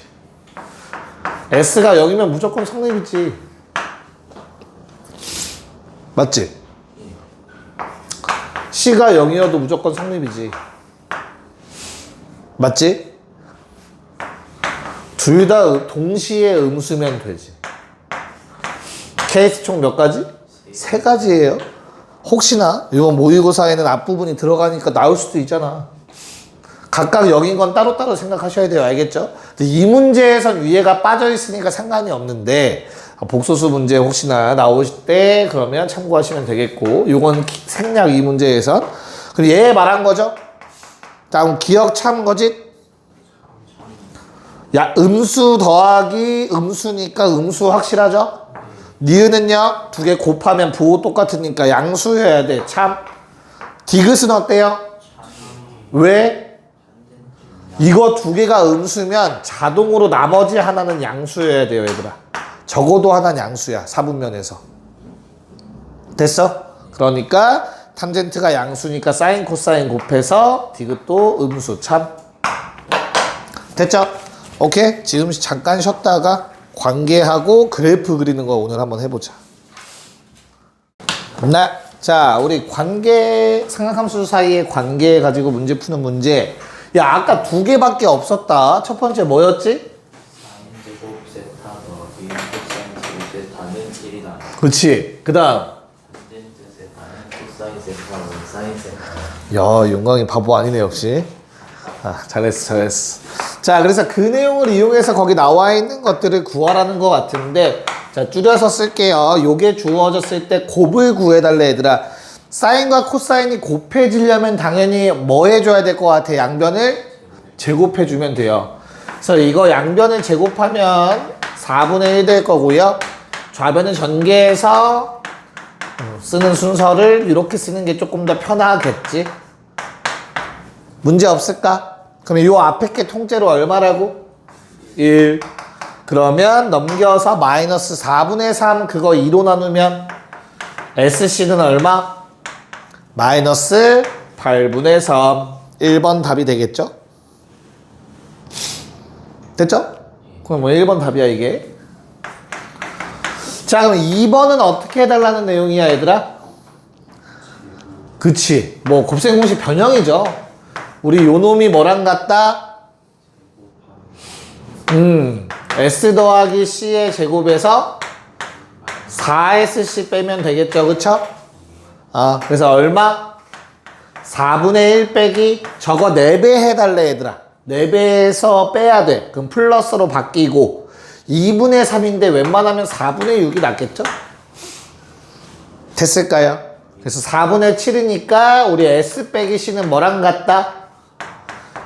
S가 0이면 무조건 성립이지. 맞지? C가 0이어도 무조건 성립이지. 맞지? 둘 다 동시에 음수면 되지. 케이스 총 몇 가지? 3가지예요. 혹시나 이번 모의고사에는 앞부분이 들어가니까 나올 수도 있잖아. 각각 0인 건 따로따로 생각하셔야 돼요. 알겠죠? 이 문제에선 위에가 빠져 있으니까 상관이 없는데 복소수 문제 혹시나 나오실 때 그러면 참고하시면 되겠고, 요건 생략 이 문제에선. 그리고 얘 말한 거죠? 다음 기억 참 거짓? 야, 음수 더하기 음수니까 음수 확실하죠? 니은은요, 2개 곱하면 부호 똑같으니까 양수여야 돼. 참. 디귿은 어때요? 왜? 이거 2개가 음수면 자동으로 나머지 하나는 양수여야 돼요, 얘들아. 적어도 하나는 양수야, 4분면에서. 됐어? 그러니까 탄젠트가 양수니까 사인 코사인 곱해서 디귿도 음수. 참 됐죠? 오케이? 지금 잠깐 쉬었다가 관계하고 그래프 그리는 거 오늘 한번 해보자. 네. 자, 우리 관계, 삼각함수 사이의 관계 가지고 문제 푸는 문제. 야, 아까 두 개밖에 없었다. 첫 번째 뭐였지? 사인 제곱 세타 더하기 코사인 제곱 세타는 1이다. 그렇지. 그 다음. 탄젠트 세타는 코사인 세타로 사인 세타. 야, 용광이 바보 아니네, 역시. 아, 잘했어. 자, 그래서 그 내용을 이용해서 거기 나와 있는 것들을 구하라는 것 같은데, 자, 줄여서 쓸게요. 요게 주어졌을 때 곱을 구해달래, 얘들아. 사인과 코사인이 곱해지려면 당연히 뭐 해줘야 될 것 같아? 양변을 제곱해주면 돼요. 그래서 이거 양변을 제곱하면 4분의 1 될 거고요. 좌변을 전개해서 쓰는 순서를 이렇게 쓰는 게 조금 더 편하겠지. 문제 없을까? 그러면 요 앞에 게 통째로 얼마라고? 1. 그러면 넘겨서 마이너스 4분의 3 그거 2로 나누면 SC는 얼마? 마이너스 8분의 3. 1번 답이 되겠죠? 됐죠? 그럼 뭐 1번 답이야 이게. 자, 그럼 2번은 어떻게 해달라는 내용이야 얘들아? 그치. 뭐 곱셈 공식 변형이죠. 우리 요 놈이 뭐랑 같다? S 더하기 C의 제곱에서 4SC 빼면 되겠죠. 그쵸? 그래서 얼마? 4분의 1 빼기 저거 4배 해달래 얘들아. 4배에서 빼야 돼. 그럼 플러스로 바뀌고 2분의 3인데 웬만하면 4분의 6이 낫겠죠? 됐을까요? 그래서 4분의 7이니까 우리 S 빼기 C는 뭐랑 같다?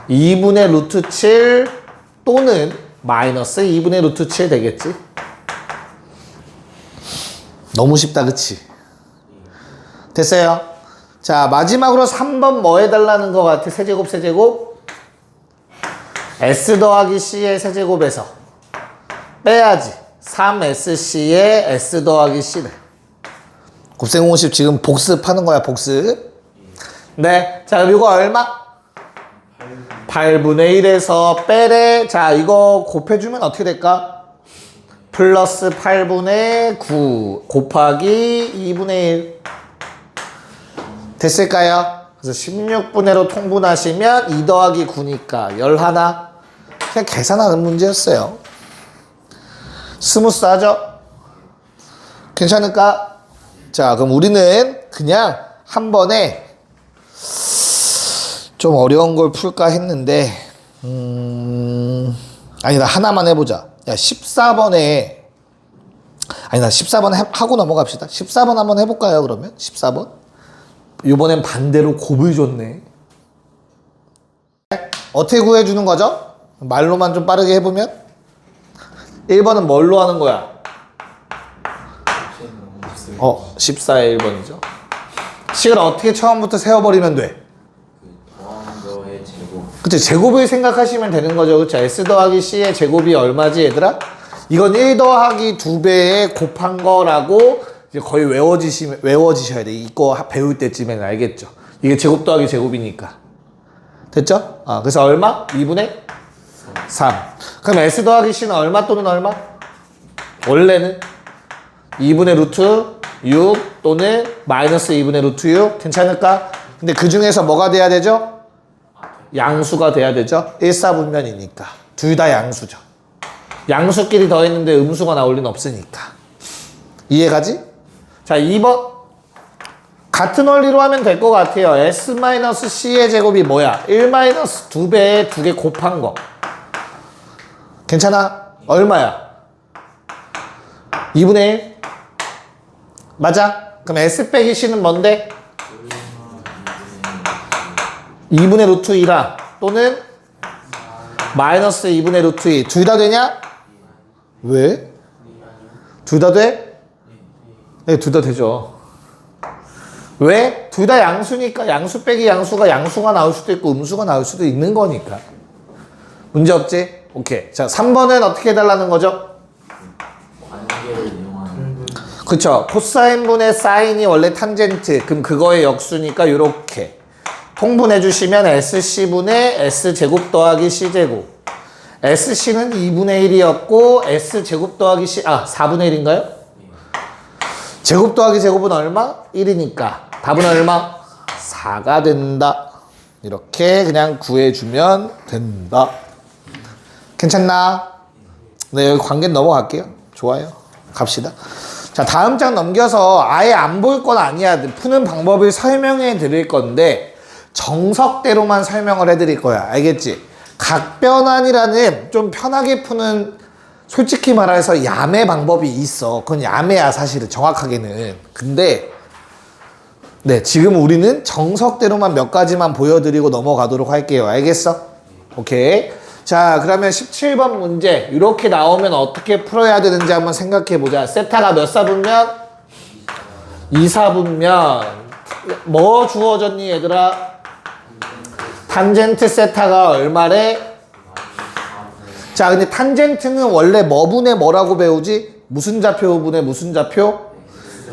2분의 루트 7 또는 마이너스 2분의 루트 7 되겠지? 너무 쉽다, 그치? 됐어요? 자, 마지막으로 3번 뭐 해달라는 것 같아? 세제곱, 세제곱? S 더하기 C의 세제곱에서 빼야지. 3SC의 S 더하기 C를. 곱셈 공식 지금 복습하는 거야, 복습. 네. 자, 그럼 이거 얼마? 8분의 1에서 빼래. 자, 이거 곱해주면 어떻게 될까? 플러스 8분의 9 곱하기 2분의 1. 됐을까요? 그래서 16분의 1로 통분하시면 2 더하기 9니까 11. 그냥 계산하는 문제였어요. 스무스하죠? 괜찮을까? 자, 그럼 우리는 그냥 한 번에 좀 어려운 걸 풀까 했는데 아니다, 하나만 해보자. 야, 14번에 아니다, 14번 하고 넘어갑시다. 14번 한번 해볼까요? 그러면 14번 이번엔 반대로 곱을 줬네. 어떻게 구해주는 거죠? 말로만 좀 빠르게 해보면 1번은 뭘로 하는 거야? 14의 1번이죠. 식을 어떻게 처음부터 세워버리면 돼? 더한 거의 제곱. 그치, 제곱을 생각하시면 되는 거죠. 그치? S 더하기 C의 제곱이 얼마지 얘들아? 이건 1 더하기 2배에 곱한 거라고 이제 거의 외워지셔야 돼. 이거 배울 때쯤에는 알겠죠? 이게 제곱 더하기 제곱이니까. 됐죠? 그래서 얼마? 2분의 3. 그럼 S 더하기 C는 얼마 또는 얼마? 원래는 2분의 루트 6 또는 마이너스 2분의 루트 6. 괜찮을까? 근데 그 중에서 뭐가 돼야 되죠? 양수가 돼야 되죠? 1사분면이니까. 둘 다 양수죠. 양수끼리 더했는데 음수가 나올 리는 없으니까. 이해가지? 자, 2번. 같은 원리로 하면 될 것 같아요. S-C의 제곱이 뭐야? 1-2배에 2개 곱한 거. 괜찮아? 얼마야? 2분의 1? 맞아? 그럼 S 빼기 C는 뭔데? 2분의 루트 2라 또는 마이너스 2분의 루트 2. 둘 다 되냐? 왜? 둘 다 돼? 네, 둘 다 되죠. 왜? 둘 다 양수니까 양수 빼기 양수가 양수가 나올 수도 있고 음수가 나올 수도 있는 거니까. 문제 없지? 오케이. 자, 3번은 어떻게 해달라는 거죠? 관계를 이용하는 그쵸. 코사인분의 사인이 원래 탄젠트. 그럼 그거의 역수니까 요렇게. 통분해 주시면 SC분의 S제곱 더하기 C제곱. SC는 2분의 1이었고 S제곱 더하기 C, 4분의 1인가요? 제곱 더하기 제곱은 얼마? 1이니까 답은 얼마? 4가 된다. 이렇게 그냥 구해주면 된다. 괜찮나? 네, 여기 관계 넘어갈게요. 좋아요. 갑시다. 자, 다음 장 넘겨서 아예 안 볼 건 아니야. 푸는 방법을 설명해 드릴 건데 정석대로만 설명을 해 드릴 거야. 알겠지? 각변환이라는 좀 편하게 푸는, 솔직히 말해서 야매 방법이 있어. 그건 야매야 사실은 정확하게는. 근데 네, 지금 우리는 정석대로만 몇 가지만 보여드리고 넘어가도록 할게요. 알겠어? 오케이. 자, 그러면 17번 문제 이렇게 나오면 어떻게 풀어야 되는지 한번 생각해보자. 세타가 몇 사분면? 2사분면 뭐 주어졌니 얘들아? 탄젠트 세타가 얼마래? 자, 근데 탄젠트는 원래 뭐분의 뭐라고 배우지? 무슨 좌표분의 무슨 좌표?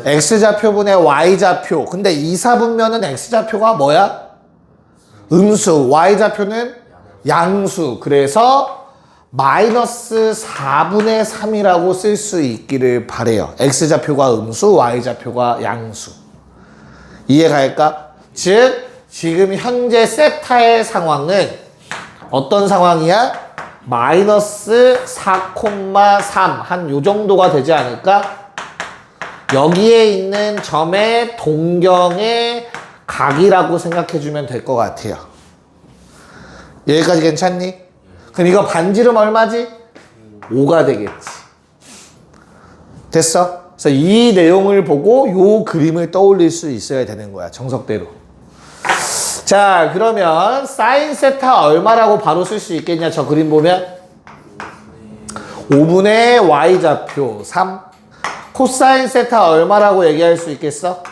X좌표분의 Y좌표. 근데 2사분면은 X좌표가 뭐야? 음수. Y좌표는 양수. 그래서 마이너스 4분의 3이라고 쓸 수 있기를 바래요. X좌표가 음수, Y좌표가 양수. 이해갈까? 즉 지금 현재 세타의 상황은 어떤 상황이야? 마이너스 4,3 한 요 정도가 되지 않을까? 여기에 있는 점의 동경의 각이라고 생각해주면 될 것 같아요. 여기까지 괜찮니? 그럼 이거 반지름 얼마지? 5가 되겠지. 됐어? 그래서 이 내용을 보고 요 그림을 떠올릴 수 있어야 되는 거야. 정석대로. 자, 그러면 사인 세타 얼마라고 바로 쓸 수 있겠냐? 저 그림 보면 5분의 Y좌표 3. 코사인 세타 얼마라고 얘기할 수 있겠어?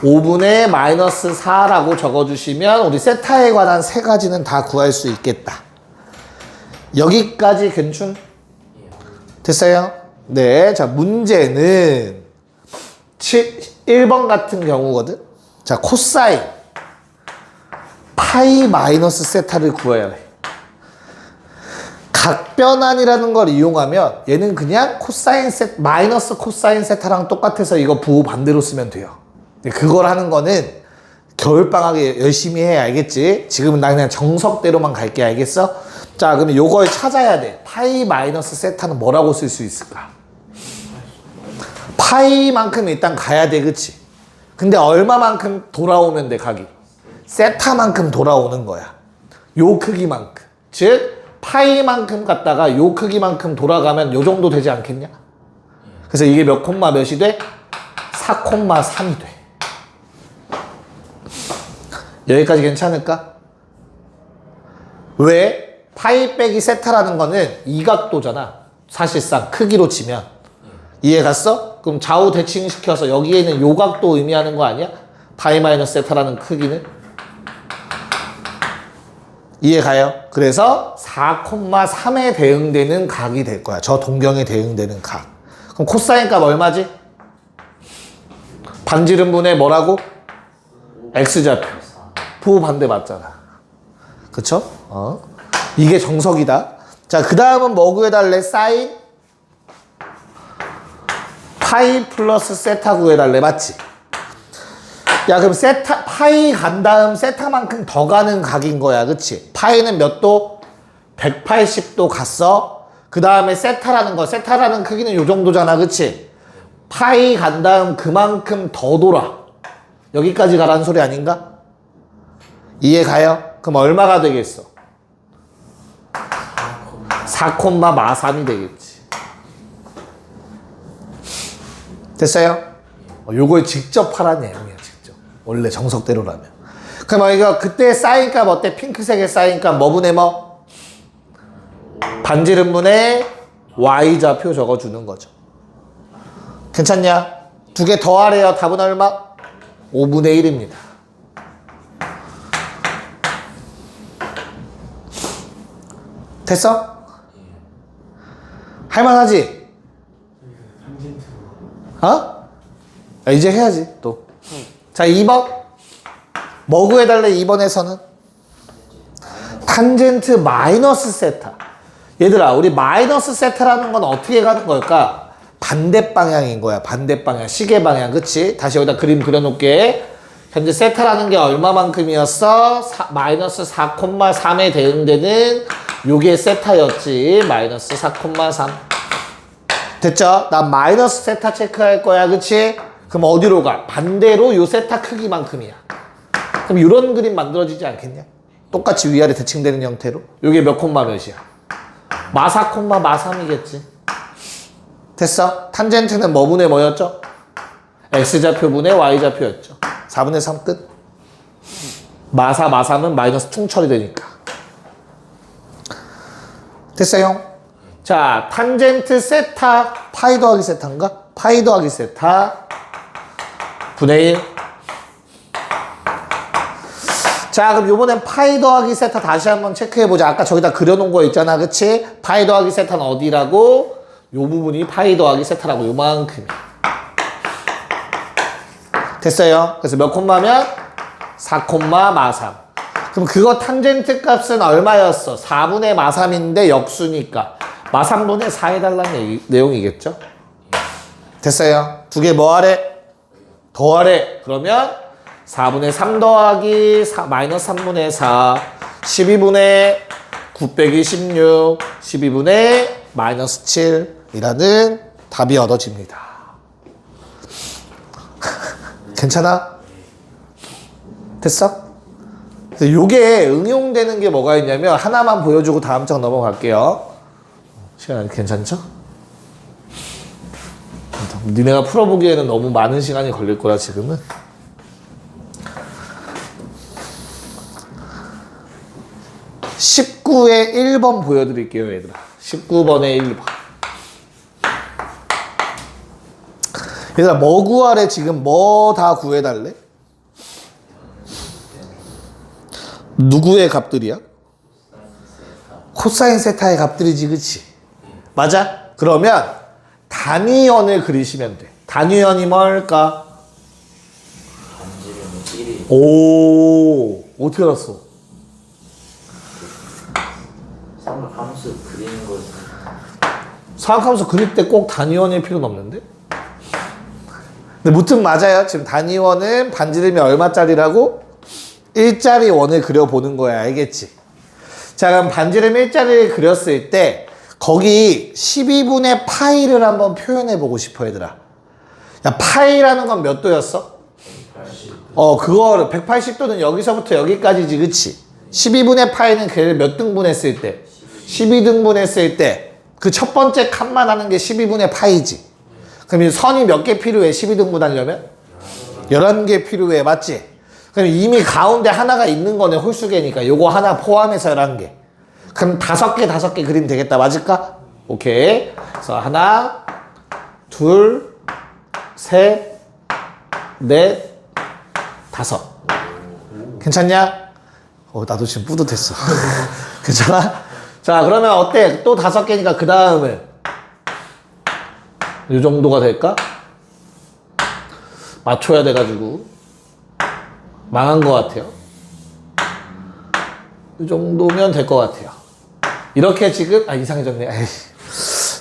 5분의 마이너스 4라고 적어주시면 우리 세타에 관한 세 가지는 다 구할 수 있겠다. 여기까지 괜춘? 됐어요? 네. 자, 문제는 1번 같은 경우거든. 자, 코사인 파이 마이너스 세타를 구해야 해. 각변환이라는 걸 이용하면 얘는 그냥 코사인 세타, 마이너스 코사인 세타랑 똑같아서 이거 부호 반대로 쓰면 돼요. 그걸 하는 거는 겨울방학에 열심히 해. 알겠지? 지금은 나 그냥 정석대로만 갈게. 알겠어? 자, 그러면 요걸 찾아야 돼. 파이 마이너스 세타는 뭐라고 쓸 수 있을까? 파이만큼 일단 가야 돼. 그치? 근데 얼마만큼 돌아오면 돼, 각이? 세타만큼 돌아오는 거야. 요 크기만큼. 즉 파이만큼 갔다가 요 크기만큼 돌아가면 요 정도 되지 않겠냐? 그래서 이게 몇 콤마 몇이 돼? 4,3이 돼. 여기까지 괜찮을까? 왜? 파이 빼기 세타라는 거는 이 각도잖아. 사실상 크기로 치면. 이해 갔어? 그럼 좌우 대칭시켜서 여기에 있는 요 각도 의미하는 거 아니야? 파이 마이너스 세타라는 크기는? 이해 가요? 그래서 4,3에 대응되는 각이 될 거야. 저 동경에 대응되는 각. 그럼 코사인 값 얼마지? 반지름분의 뭐라고? X좌표. 부호 반대 맞잖아. 그쵸? 이게 정석이다. 자, 그 다음은 뭐 구해달래? 사인 파이 플러스 세타 구해달래. 맞지? 야, 그럼 세타, 파이 간 다음 세타만큼 더 가는 각인 거야. 그치? 파이는 몇 도? 180도 갔어. 그 다음에 세타라는 거, 세타라는 크기는 요 정도잖아. 그치? 파이 간 다음 그만큼 더 돌아. 여기까지 가라는 소리 아닌가? 이해 가요? 그럼 얼마가 되겠어? 4,3이 되겠지. 됐어요? 요걸 직접 하라는 내용이야. 원래 정석대로라면. 그럼 이거 그때 사인값 어때? 핑크색의 사인값 뭐분의 뭐? 반지름분의 Y좌표 적어주는 거죠. 괜찮냐? 두 개 더 하래요. 답은 얼마? 5분의 1입니다. 됐어? 할만하지? 어? 이제 해야지 또. 자 2번 뭐 구해달래 2번에서는? 탄젠트 마이너스 세타. 얘들아 우리 마이너스 세타라는 건 어떻게 가는 걸까? 반대 방향인 거야. 반대 방향 시계 방향. 그치? 다시 여기다 그림 그려놓게. 현재 세타라는 게 얼마만큼이었어? 마이너스 4,3에 대응되는 요게 세타였지. 마이너스 4,3. 됐죠? 나 마이너스 세타 체크할 거야. 그치? 그럼 어디로 가? 반대로 요 세타 크기만큼이야. 그럼 이런 그림 만들어지지 않겠냐? 똑같이 위아래 대칭되는 형태로. 요게 몇 콤마 몇이야? 마4 콤마 마3이겠지. 됐어? 탄젠트는 뭐 분의 뭐였죠? x좌표 분의 y좌표였죠. 4분의 3 끝. 마4 마3은 마이너스 퉁 처리되니까. 됐어요? 자, 탄젠트 세타 파이 더하기 세타인가? 파이 더하기 세타 분의 1. 자, 그럼 요번엔 파이 더하기 세타 다시 한번 체크해보자. 아까 저기다 그려놓은 거 있잖아. 그치? 파이 더하기 세타는 어디라고? 요 부분이 파이 더하기 세타라고 요만큼이야. 됐어요? 그래서 몇 콤마면? 4 콤마 마3. 그럼 그거 탄젠트 값은 얼마였어? 4분의 마3인데 역수니까 마3분의 4 해달라는 내용이겠죠? 됐어요? 두 개 뭐 하래? 더하래. 그러면 4분의 3 더하기 마이너스 3분의 4 12분의 9 빼기 16 12분의 마이너스 7이라는 답이 얻어집니다. 괜찮아? 됐어? 요게 응용되는 게 뭐가 있냐면 하나만 보여주고 다음 장 넘어갈게요. 시간 괜찮죠? 니네가 풀어보기에는 너무 많은 시간이 걸릴 거라 지금은. 19의 1번 보여드릴게요 얘들아. 19번의 1번. 얘들아 뭐 구하래? 지금 뭐 다 구해달래? 누구의 값들이야? 코사인 세타의 값들이지. 그치? 맞아? 그러면 단위원을 그리시면 돼. 단위원이 뭘까? 반지름이 1이 오, 어떻게 알았어? 삼각함수 그리는 것은 사각함수 그릴 때 꼭 단위원일 필요는 없는데? 근데 무튼 맞아요. 지금 단위원은 반지름이 얼마짜리라고? 1짜리 원을 그려보는 거야. 알겠지? 자, 그럼 반지름 1짜리를 그렸을 때 거기 12분의 파이를 한번 표현해보고 싶어 얘들아. 야, 파이라는 건 몇 도였어? 180도. 그거를 180도는 여기서부터 여기까지지. 그치? 12분의 파이는 걔를 몇 등분했을 때? 12등분했을 때 그 첫 번째 칸만 하는 게 12분의 파이지. 그럼 이 선이 몇 개 필요해? 12등분 하려면? 11개 필요해. 맞지? 그럼 이미 가운데 하나가 있는 거네. 홀수계니까 요거 하나 포함해서 11개. 그럼 5개 그리면 되겠다. 맞을까? 오케이. 그래서 하나, 둘, 셋, 넷, 5. 괜찮냐? 나도 지금 뿌듯했어. 괜찮아? 자, 그러면 어때? 또 5개니까 그 다음은 이 정도가 될까? 맞춰야 돼가지고 망한 것 같아요. 이 정도면 될 것 같아요. 이렇게 지금 이상해졌네.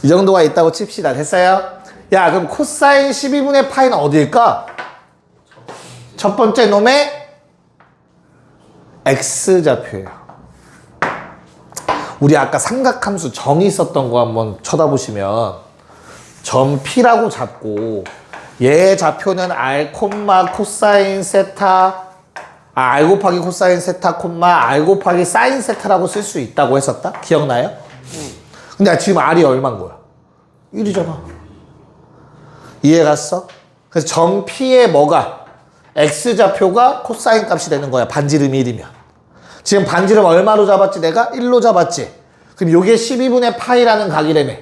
이 정도가 있다고 칩시다. 됐어요? 야, 그럼 코사인 12분의 파이는 어디일까? 첫 번째 놈의 X좌표예요. 우리 아까 삼각함수 정의 썼던 거 한번 쳐다보시면 점 P라고 잡고 얘 좌표는 R, 코사인 세타 R 곱하기 코사인 세타, R 곱하기 사인 세타라고 쓸 수 있다고 했었다? 기억나요? 근데 지금 R이 얼만 거야? 1이잖아. 이해 갔어? 그래서 점 P의 뭐가? X좌표가 코사인 값이 되는 거야. 반지름이 1이면. 지금 반지름 얼마로 잡았지? 내가 1로 잡았지? 그럼 요게 12분의 파이라는 각이라며.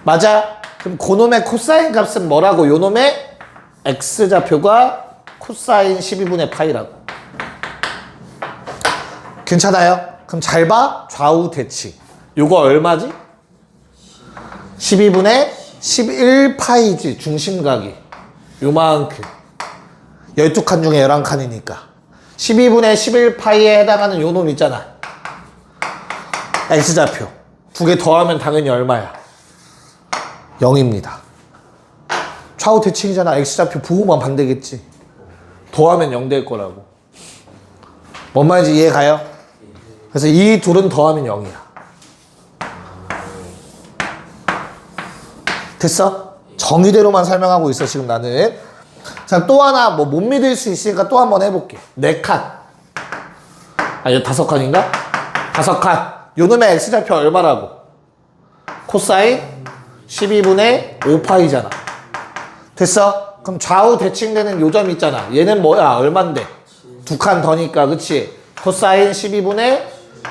맞아? 그럼 그놈의 코사인 값은 뭐라고? 요놈의 X좌표가 코사인 12분의 파이라고. 괜찮아요? 그럼 잘 봐. 좌우 대칭. 요거 얼마지? 12분의 11파이지. 중심각이. 요만큼. 12칸 중에 11칸이니까. 12분의 11파이에 해당하는 요 놈 있잖아. X좌표. 두 개 더하면 당연히 얼마야? 0입니다. 좌우 대칭이잖아. X좌표 부호만 반대겠지. 더하면 0 될 거라고. 뭔 말인지 이해 가요? 그래서 이 둘은 더하면 0이야. 됐어? 정의대로만 설명하고 있어 지금 나는. 자, 또 하나 뭐 못 믿을 수 있으니까 또 한번 해볼게. 4칸. 이거 5칸인가? 5칸. 요놈의 X좌표 얼마라고? 코사인 12분의 5파이잖아. 됐어? 그럼 좌우 대칭되는 요점 있잖아. 얘는 뭐야? 얼만데? 2칸 더니까, 그치? 코사인 12분의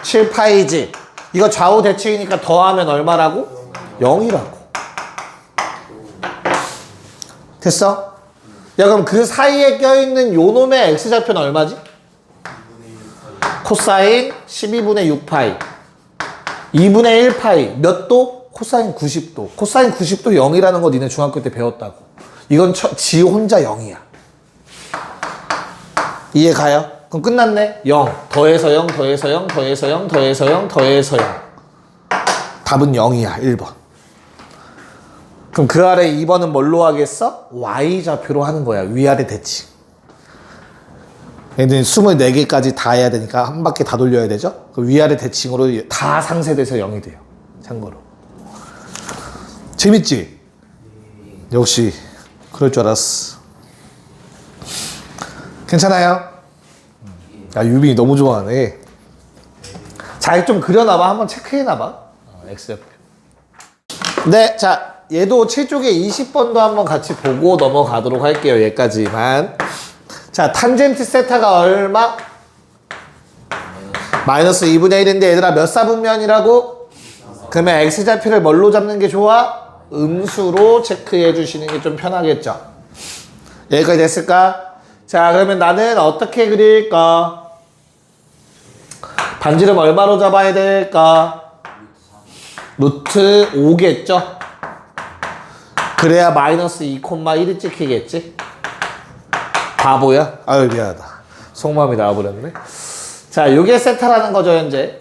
7파이지. 이거 좌우 대칭이니까 더하면 얼마라고? 0이라고. 됐어? 야, 그럼 그 사이에 껴있는 요놈의 X좌표는 얼마지? 코사인 12분의 6파이. 2분의 1파이. 몇 도? 코사인 90도. 코사인 90도 0이라는 거 니네 중학교 때 배웠다고. 이건 지 혼자 0이야. 이해 가요? 그럼 끝났네? 0. 더해서 0, 더해서 0, 더해서 0, 더해서 0, 더해서 0. 답은 0이야, 1번. 그럼 그 아래 2번은 뭘로 하겠어? Y좌표로 하는 거야. 위아래 대칭. 얘는 24개까지 다 해야 되니까 한 바퀴 다 돌려야 되죠? 그 위아래 대칭으로 다 상쇄돼서 0이 돼요. 참고로. 재밌지? 역시 그럴 줄 알았어. 괜찮아요? 유빈이 너무 좋아하네. 잘 좀 그려놔봐. 한번 체크해놔봐. X좌표. 네, 자, 얘도 7쪽에 20번도 한번 같이 보고 넘어가도록 할게요. 얘까지만. 자, 탄젠트 세타가 얼마? 마이너스 2분의 1인데 얘들아 몇 사분면이라고? 그러면 X좌표를 뭘로 잡는 게 좋아? 음수로 체크해 주시는 게 좀 편하겠죠. 여기까지 됐을까? 자, 그러면 나는 어떻게 그릴까? 반지름 얼마로 잡아야 될까? 루트 5겠죠? 그래야 마이너스 2,1이 찍히겠지? 바보야? 아유, 미안하다. 속마음이 나와버렸네. 자, 요게 세타라는 거죠, 현재.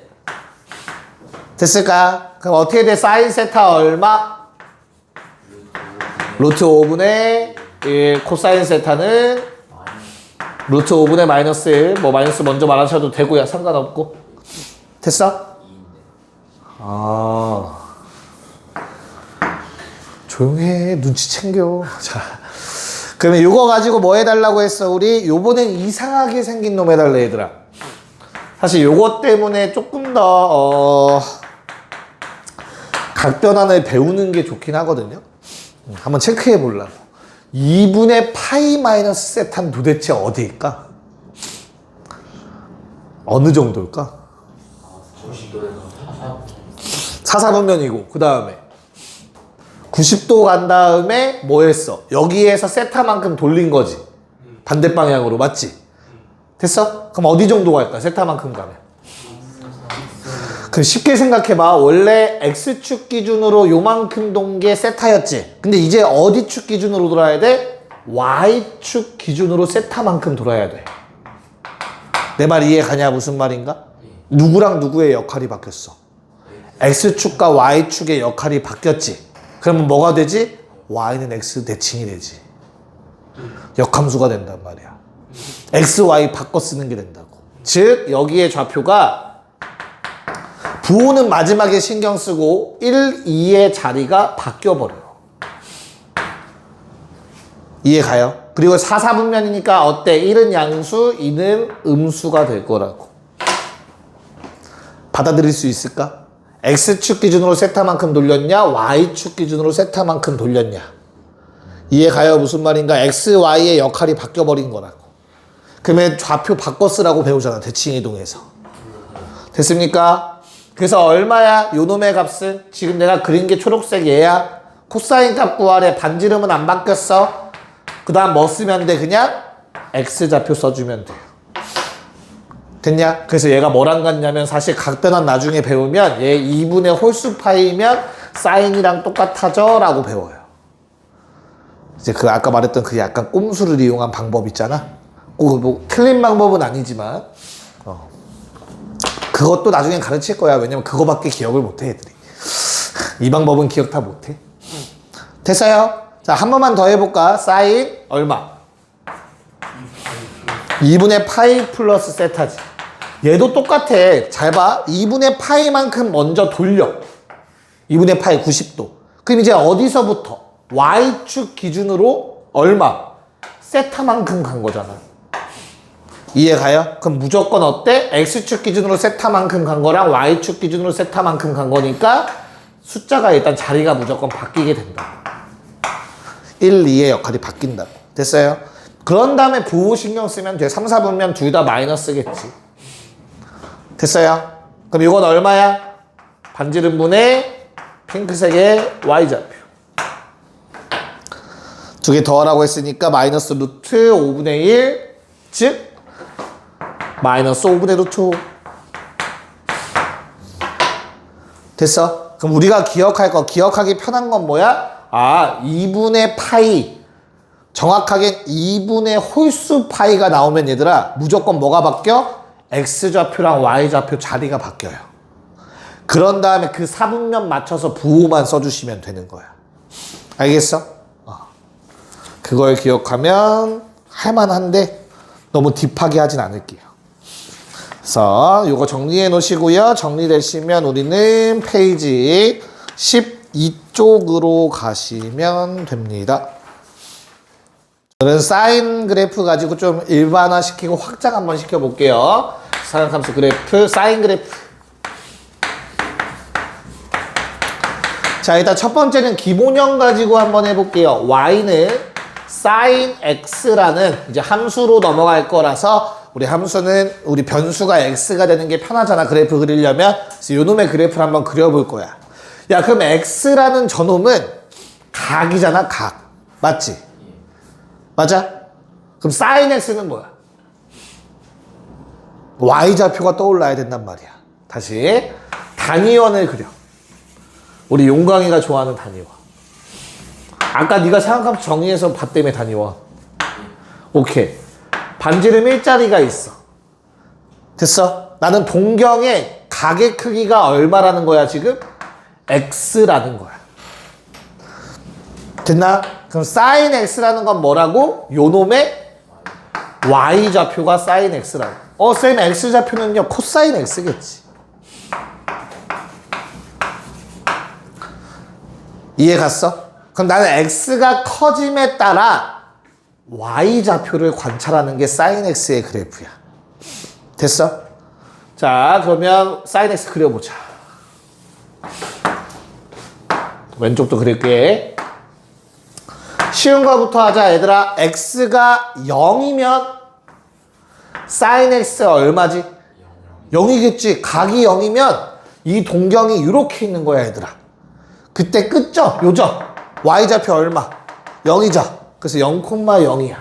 됐을까? 그럼 어떻게 돼? 사인 세타 얼마? 루트 5분의 1. 코사인 세타는 루트 5분의 마이너스 1. 뭐 마이너스 먼저 말하셔도 되고요. 상관없고. 됐어? 조용히 해. 눈치 챙겨. 자, 그러면 이거 가지고 뭐 해달라고 했어? 우리 요번엔 이상하게 생긴 놈 해달래, 얘들아. 사실 요거 때문에 조금 더 각변환을 배우는 게 좋긴 하거든요. 한번 체크해 보려고. 2분의 파이 마이너스 세타는 도대체 어디일까? 어느 정도일까? 4사분면이고 그 다음에 90도 간 다음에 뭐 했어? 여기에서 세타만큼 돌린 거지. 반대 방향으로. 맞지? 됐어? 그럼 어디 정도 갈까? 세타만큼 가면. 그럼 쉽게 생각해봐. 원래 X축 기준으로 요만큼 돈 게 세타였지. 근데 이제 어디 축 기준으로 돌아야 돼? Y축 기준으로 세타만큼 돌아야 돼. 내 말 이해 가냐? 무슨 말인가? 누구랑 누구의 역할이 바뀌었어? X축과 Y축의 역할이 바뀌었지. 그러면 뭐가 되지? Y는 X 대칭이 되지. 역함수가 된단 말이야. X, Y 바꿔 쓰는 게 된다고. 즉 여기에 좌표가 부호는 마지막에 신경 쓰고 1, 2의 자리가 바뀌어버려요. 이해 가요? 그리고 4사분면이니까 어때? 1은 양수, 2는 음수가 될 거라고. 받아들일 수 있을까? X축 기준으로 세타만큼 돌렸냐? Y축 기준으로 세타만큼 돌렸냐? 이해 가요? 무슨 말인가? X, Y의 역할이 바뀌어버린 거라고. 그러면 좌표 바꿔 쓰라고 배우잖아. 대칭 이동해서. 됐습니까? 그래서 얼마야? 요놈의 값은? 지금 내가 그린 게 초록색 얘야. 코사인 값 구하래. 반지름은 안 바뀌었어. 그 다음 뭐 쓰면 돼? 그냥 X좌표 써주면 돼요. 됐냐? 그래서 얘가 뭐랑 같냐면 사실 각변환 나중에 배우면 얘 2분의 홀수 파이면 사인이랑 똑같아져 라고 배워요. 이제 그 아까 말했던 그 약간 꼼수를 이용한 방법 있잖아. 꼭 뭐 틀린 방법은 아니지만 그것도 나중에 가르칠 거야. 왜냐면 그거밖에 기억을 못해 애들이. 이 방법은 기억 다 못해. 됐어요? 자, 한 번만 더 해볼까? 사인 얼마? 2분의 파이 플러스 세타지. 얘도 똑같아. 잘 봐. 2분의 파이만큼 먼저 돌려. 2분의 파이 90도. 그럼 이제 어디서부터? Y축 기준으로 얼마? 세타만큼 간 거잖아. 이해가요? 그럼 무조건 어때? X축 기준으로 세타만큼 간 거랑 Y축 기준으로 세타만큼 간 거니까 숫자가 일단 자리가 무조건 바뀌게 된다. 1, 2의 역할이 바뀐다. 됐어요? 그런 다음에 부호 신경 쓰면 돼. 3, 4분면 둘 다 마이너스겠지. 됐어요? 그럼 이건 얼마야? 반지름분의 핑크색의 Y좌표. 두 개 더하라고 했으니까 마이너스 루트 5분의 1, 즉 마이너스 5분의 루트 5. 됐어? 그럼 우리가 기억할 거, 기억하기 편한 건 뭐야? 아, 2분의 파이. 정확하게 2분의 홀수 파이가 나오면 얘들아 무조건 뭐가 바뀌어? X좌표랑 Y좌표 자리가 바뀌어요. 그런 다음에 그 4분면 맞춰서 부호만 써주시면 되는 거야. 알겠어? 그걸 기억하면 할만한데 너무 딥하게 하진 않을게요. 그래서 이거 정리해 놓으시고요. 정리되시면 우리는 페이지 12쪽으로 가시면 됩니다. 저는 사인 그래프 가지고 좀 일반화 시키고 확장 한번 시켜볼게요. 사각함수 그래프, 사인 그래프. 자, 일단 첫 번째는 기본형 가지고 한번 해볼게요. Y는 sin x라는 이제 함수로 넘어갈 거라서 우리 함수는 우리 변수가 x가 되는 게 편하잖아. 그래프 그리려면. 그래서 요놈의 그래프를 한번 그려볼 거야. 야, 그럼 x라는 저놈은 각이잖아. 각. 맞지? 맞아? 그럼 sin x는 뭐야? y좌표가 떠올라야 된단 말이야. 다시 단위원을 그려. 우리 용광이가 좋아하는 단위원. 아까 네가 사각함수 정리해서 봤다며 단위원. 오케이. 반지름 일자리가 있어. 됐어? 나는 동경의 각의 크기가 얼마라는 거야 지금? x라는 거야. 됐나? 그럼 sin x라는 건 뭐라고? 요놈의 y좌표가 sin x라고. 쌤 x좌표는요 코사인 x겠지. 이해 갔어? 그럼 나는 x가 커짐에 따라 y좌표를 관찰하는 게 sin x의 그래프야. 됐어? 자, 그러면 sin x 그려보자. 왼쪽도 그릴게. 쉬운 거부터 하자 얘들아. x가 0이면 sin x 얼마지? 0이겠지. 각이 0이면 이 동경이 이렇게 있는 거야 얘들아. 그때 끝죠? 요죠? y좌표 얼마? 0이죠? 그래서 0,0이야.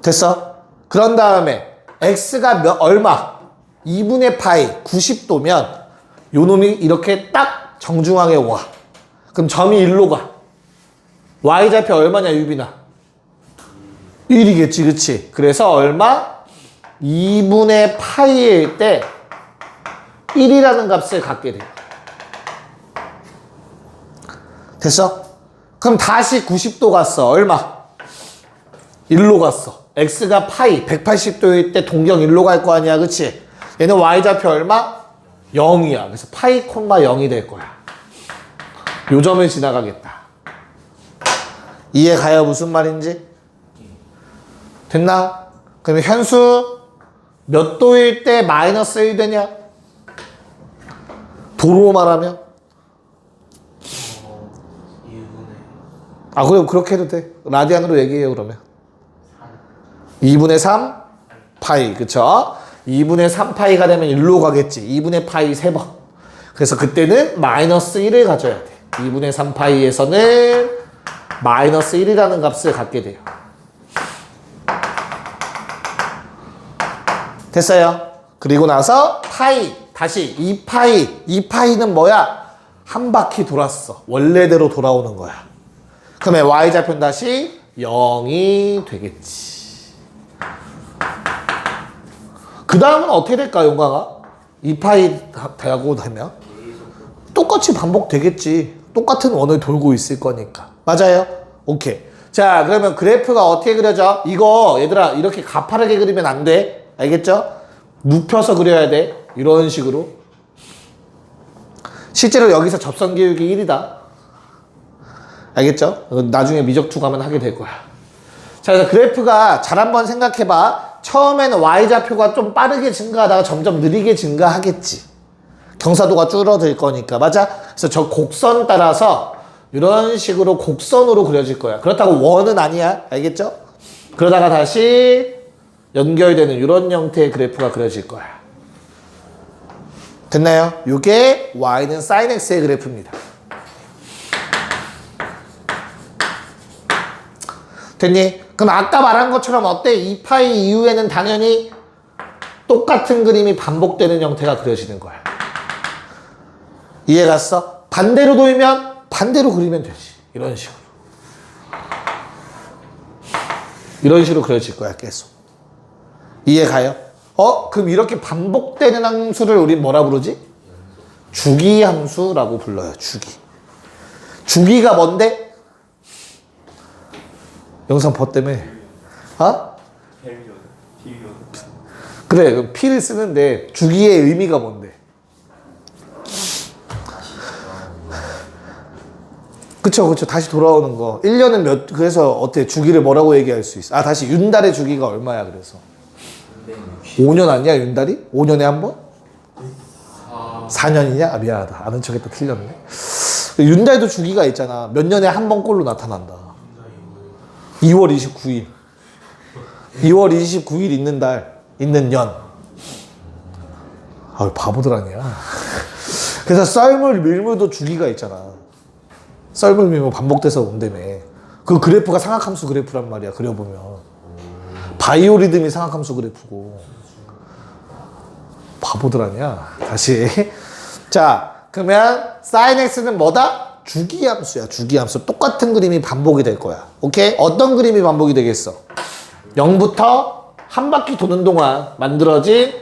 됐어? 그런 다음에 x가 얼마? 2분의 파이 90도면 요 놈이 이렇게 딱 정중앙에 와. 그럼 점이 1로 가. y좌표 얼마냐 유빈아? 1이겠지 그치? 그래서 얼마? 2분의 파이일 때 1이라는 값을 갖게 돼. 됐어? 그럼 다시 90도 갔어. 얼마? 1로 갔어. x가 파이 180도일 때 동경 1로 갈 거 아니야. 그치? 얘는 y좌표 얼마? 0이야. 그래서 파이 콤마 0이 될 거야. 요 점을 지나가겠다. 이해가요? 무슨 말인지? 됐나? 그러면 현수 몇 도일 때 마이너스 1 되냐? 도로 말하면? 아, 그럼 그렇게 해도 돼. 라디안으로 얘기해요, 그러면. 2분의 3 파이, 그쵸? 2분의 3 파이가 되면 1로 가겠지. 2분의 파이 3번. 그래서 그때는 마이너스 1을 가져야 돼. 2분의 3 파이에서는 마이너스 1이라는 값을 갖게 돼요. 됐어요? 그리고 나서 파이, 다시 2파이. 2파이는 뭐야? 한 바퀴 돌았어. 원래대로 돌아오는 거야. 그러면 y좌표는 다시 0이 되겠지. 그 다음은 어떻게 될까, 용광아? 2파이 되고 되면? 똑같이 반복되겠지. 똑같은 원을 돌고 있을 거니까. 맞아요? 오케이. 자, 그러면 그래프가 어떻게 그려져? 이거 얘들아 이렇게 가파르게 그리면 안 돼. 알겠죠? 눕혀서 그려야 돼. 이런 식으로. 실제로 여기서 접선 기울기 1이다. 알겠죠? 나중에 미적투 가면 하게 될 거야. 자, 그래서 그래프가 잘 한번 생각해봐. 처음에는 y좌표가 좀 빠르게 증가하다가 점점 느리게 증가하겠지. 경사도가 줄어들 거니까. 맞아? 그래서 저 곡선 따라서 이런 식으로 곡선으로 그려질 거야. 그렇다고 원은 아니야. 알겠죠? 그러다가 다시 연결되는 이런 형태의 그래프가 그려질 거야. 됐나요? 이게 y는 sin x의 그래프입니다. 됐니? 그럼 아까 말한 것처럼 어때? 2파이 이후에는 당연히 똑같은 그림이 반복되는 형태가 그려지는 거야. 이해 갔어? 반대로 돌면 반대로 그리면 되지. 이런 식으로. 이런 식으로 그려질 거야, 계속. 이해 가요? 그럼 이렇게 반복되는 함수를 우린 뭐라 부르지? 주기 함수라고 불러요, 주기. 주기가 뭔데? 영상 버 때문에. 그래, 그럼 P를 쓰는데 주기의 의미가 뭔데? 그쵸. 다시 돌아오는 거. 1년은 그래서 어때? 주기를 뭐라고 얘기할 수 있어? 다시 윤달의 주기가 얼마야, 그래서? 5년 아니야, 윤달이? 5년에 한 번? 4년이냐? 미안하다. 아는 척 했다, 틀렸네. 윤달도 주기가 있잖아. 몇 년에 한 번꼴로 나타난다. 2월 29일. 2월 29일 있는 달, 있는 년. 바보들 아니야. 그래서 썰물, 밀물도 주기가 있잖아. 썰물, 밀물 반복돼서 온다며. 그 그래프가 상악함수 그래프란 말이야, 그려보면. 바이오리듬이 상악함수 그래프고. 바보들 아니야. 다시. 자, 그러면 sin x는 뭐다? 주기함수야, 주기함수. 똑같은 그림이 반복이 될 거야. 오케이? 어떤 그림이 반복이 되겠어? 0부터 한 바퀴 도는 동안 만들어진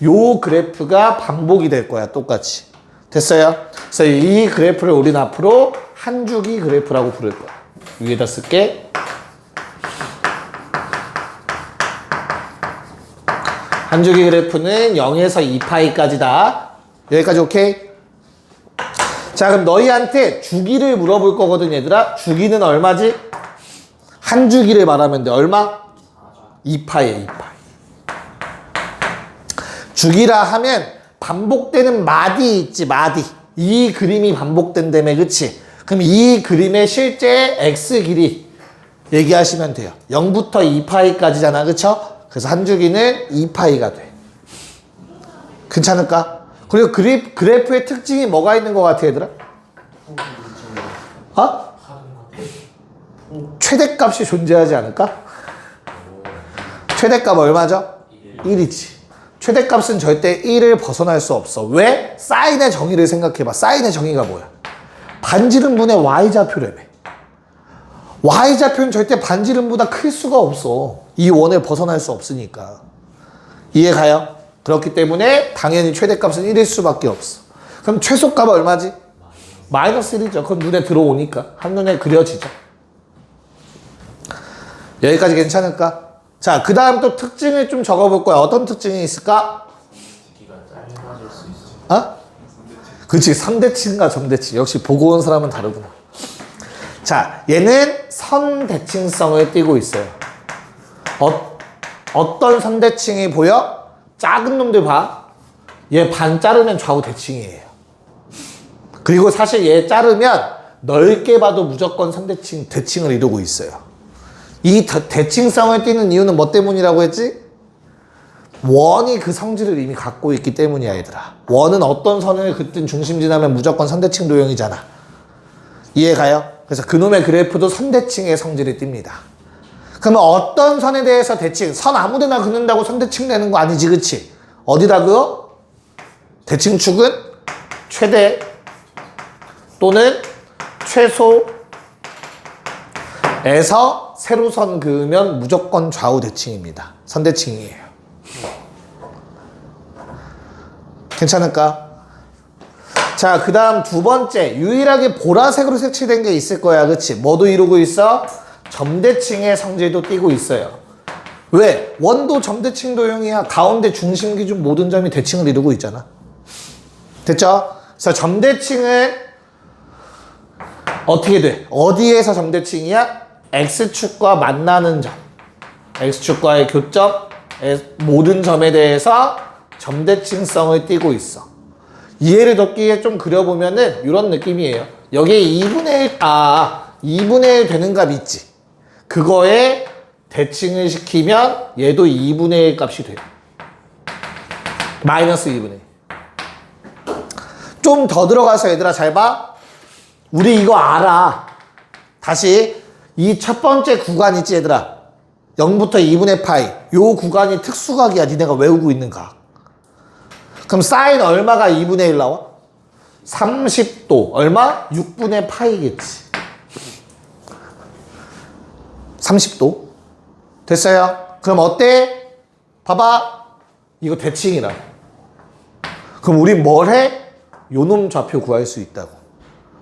요 그래프가 반복이 될 거야, 똑같이. 됐어요? 그래서 이 그래프를 우리는 앞으로 한 주기 그래프라고 부를 거야. 위에다 쓸게. 한 주기 그래프는 0에서 2파이까지다. 여기까지 오케이? 자, 그럼 너희한테 주기를 물어볼 거거든, 얘들아. 주기는 얼마지? 한 주기를 말하면 돼. 얼마? 2파이에 2파이. 주기라 하면 반복되는 마디 있지, 마디. 이 그림이 반복된다며, 그치? 그럼 이 그림의 실제 x 길이 얘기하시면 돼요. 0부터 2파이까지잖아, 그쵸? 그래서 한 주기는 2파이가 돼. 괜찮을까? 그리고 그래프의 특징이 뭐가 있는 것 같아, 얘들아? 최대값이 존재하지 않을까? 최대값 얼마죠? 1이지. 최대값은 절대 1을 벗어날 수 없어. 왜? 사인의 정의를 생각해봐. 사인의 정의가 뭐야? 반지름분의 y좌표라며. y좌표는 절대 반지름보다 클 수가 없어. 이 원을 벗어날 수 없으니까. 이해 가요? 그렇기 때문에 당연히 최대값은 1일 수밖에 없어. 그럼 최소값은 얼마지? 마이너스 1이죠. 그건 눈에 들어오니까. 한눈에 그려지죠. 여기까지 괜찮을까? 자, 그 다음 또 특징을 좀 적어볼 거야. 어떤 특징이 있을까? 주기가 짧아질 수 있어. 그치. 선대칭과 점대칭. 역시 보고 온 사람은 다르구나. 자, 얘는 선대칭성을 띠고 있어요. 어떤 선대칭이 보여? 작은 놈들 봐. 얘 반 자르면 좌우 대칭이에요. 그리고 사실 얘 자르면 넓게 봐도 무조건 선대칭, 대칭을 이루고 있어요. 이 대칭성을 띠는 이유는 뭐 때문이라고 했지? 원이 그 성질을 이미 갖고 있기 때문이야, 얘들아. 원은 어떤 선을 긋든 중심 지나면 무조건 선대칭 도형이잖아. 이해 가요? 그래서 그놈의 그래프도 선대칭의 성질을 띱니다. 그러면 어떤 선에 대해서 대칭, 선 아무데나 긋는다고 선대칭 되는 거 아니지, 그치? 어디다 그어? 대칭축은 최대 또는 최소 에서 세로선 그으면 무조건 좌우 대칭입니다. 선대칭이에요. 괜찮을까? 자, 그 다음 두 번째. 유일하게 보라색으로 색칠된 게 있을 거야. 그치? 뭐도 이루고 있어? 점대칭의 성질도 띠고 있어요. 왜? 원도 점대칭 도형이야. 가운데 중심 기준 모든 점이 대칭을 이루고 있잖아. 됐죠? 그래서 점대칭은 어떻게 돼? 어디에서 점대칭이야? X축과 만나는 점. X축과의 교점. 모든 점에 대해서 점대칭성을 띠고 있어. 이해를 돕기에 좀 그려보면은 이런 느낌이에요. 여기에 2분의 1 되는 값 있지. 그거에 대칭을 시키면 얘도 2분의 1 값이 돼요. 마이너스 2분의 1. 좀 더 들어가서 얘들아 잘 봐. 우리 이거 알아. 다시 이 첫 번째 구간 있지 얘들아. 0부터 2분의 파이. 요 구간이 특수각이야. 니네가 외우고 있는 각. 그럼 사인 얼마가 2분의 1 나와? 30도. 얼마? 6분의 파이겠지. 30도. 됐어요? 그럼 어때? 봐봐. 이거 대칭이라. 그럼 우린 뭘 해? 요놈 좌표 구할 수 있다고.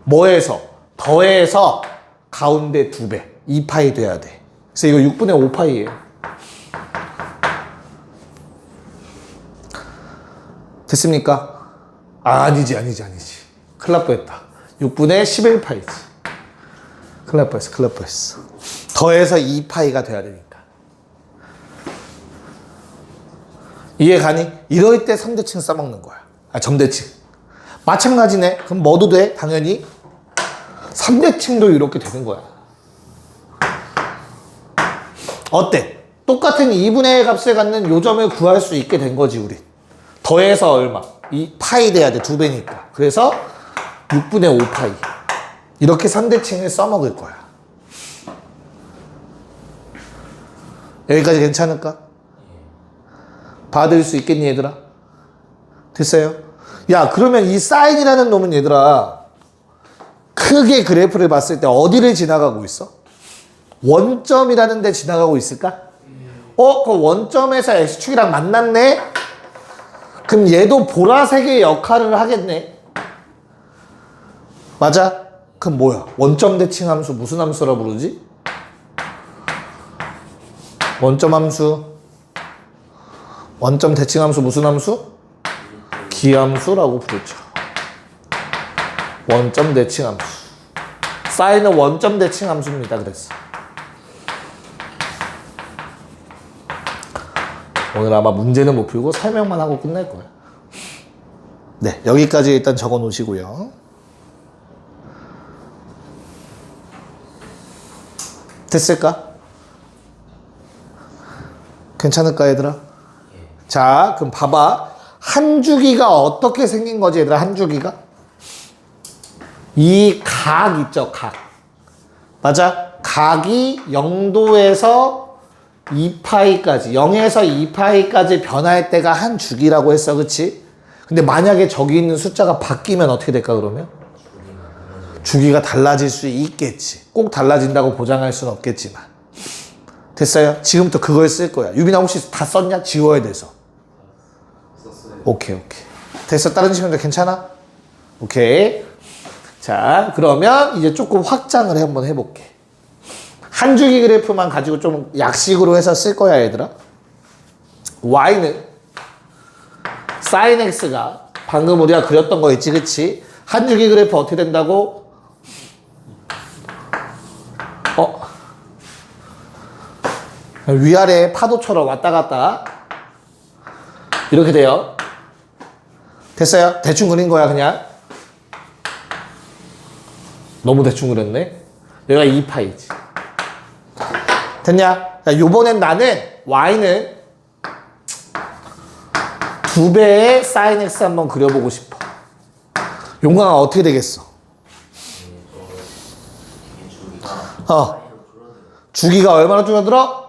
뭐해서? 더해서 가운데 2배. 2파이 돼야 돼. 그래서 이거 6분의 5파이예요. 됐습니까? 아니지. 큰일 날 뻔했다. 6분의 11파이지. 큰일 날 뻔했어. 더해서 2파이가 돼야 되니까. 이해 가니? 이럴 때 선대칭 써먹는 거야. 점대칭. 마찬가지네. 그럼 뭐도 돼? 당연히. 선대칭도 이렇게 되는 거야. 어때? 똑같은 2분의 1 값을 갖는 요점을 구할 수 있게 된 거지, 우리. 더해서 얼마? 이 파이 돼야 돼. 2배니까. 그래서 6분의 5파이. 이렇게 선대칭을 써먹을 거야. 여기까지 괜찮을까? 받을 수 있겠니 얘들아? 됐어요? 야, 그러면 이 사인이라는 놈은 얘들아 크게 그래프를 봤을 때 어디를 지나가고 있어? 원점이라는 데 지나가고 있을까? 그 원점에서 X축이랑 만났네? 그럼 얘도 보라색의 역할을 하겠네? 맞아? 그럼 뭐야? 원점 대칭 함수 무슨 함수라 부르지? 원점 함수. 원점 대칭 함수 무슨 함수? 기함수라고 부르죠. 원점 대칭 함수. 사인은 원점 대칭 함수입니다. 그랬어. 오늘 아마 문제는 못 풀고 설명만 하고 끝낼 거야. 네, 여기까지 일단 적어 놓으시고요. 됐을까? 괜찮을까 얘들아? 자, 그럼 봐봐. 한 주기가 어떻게 생긴 거지 얘들아? 한 주기가? 이 각 있죠, 각. 맞아? 각이 0도에서 2파이까지, 0에서 2파이까지 변할 때가 한 주기라고 했어, 그치? 근데 만약에 저기 있는 숫자가 바뀌면 어떻게 될까, 그러면? 주기가 달라질 수 있겠지. 꼭 달라진다고 보장할 수는 없겠지만. 됐어요? 지금부터 그걸 쓸 거야. 유빈아 혹시 다 썼냐? 지워야 돼서. 썼어요. 오케이. 됐어? 다른 친구들 괜찮아? 오케이. 자, 그러면 이제 조금 확장을 한번 해볼게. 한 주기 그래프만 가지고 좀 약식으로 해서 쓸 거야, 얘들아. y는 sin x가 방금 우리가 그렸던 거 있지, 그치? 한 주기 그래프 어떻게 된다고? 위아래 파도처럼 왔다 갔다 이렇게 돼요. 됐어요? 대충 그린 거야, 그냥. 너무 대충 그렸네. 여기가 2파이지. 됐냐? 자, 요번엔 나는 y는 2배의 sin x 한번 그려보고 싶어. 용광아 어떻게 되겠어? 주기가 얼마나 줄어들어?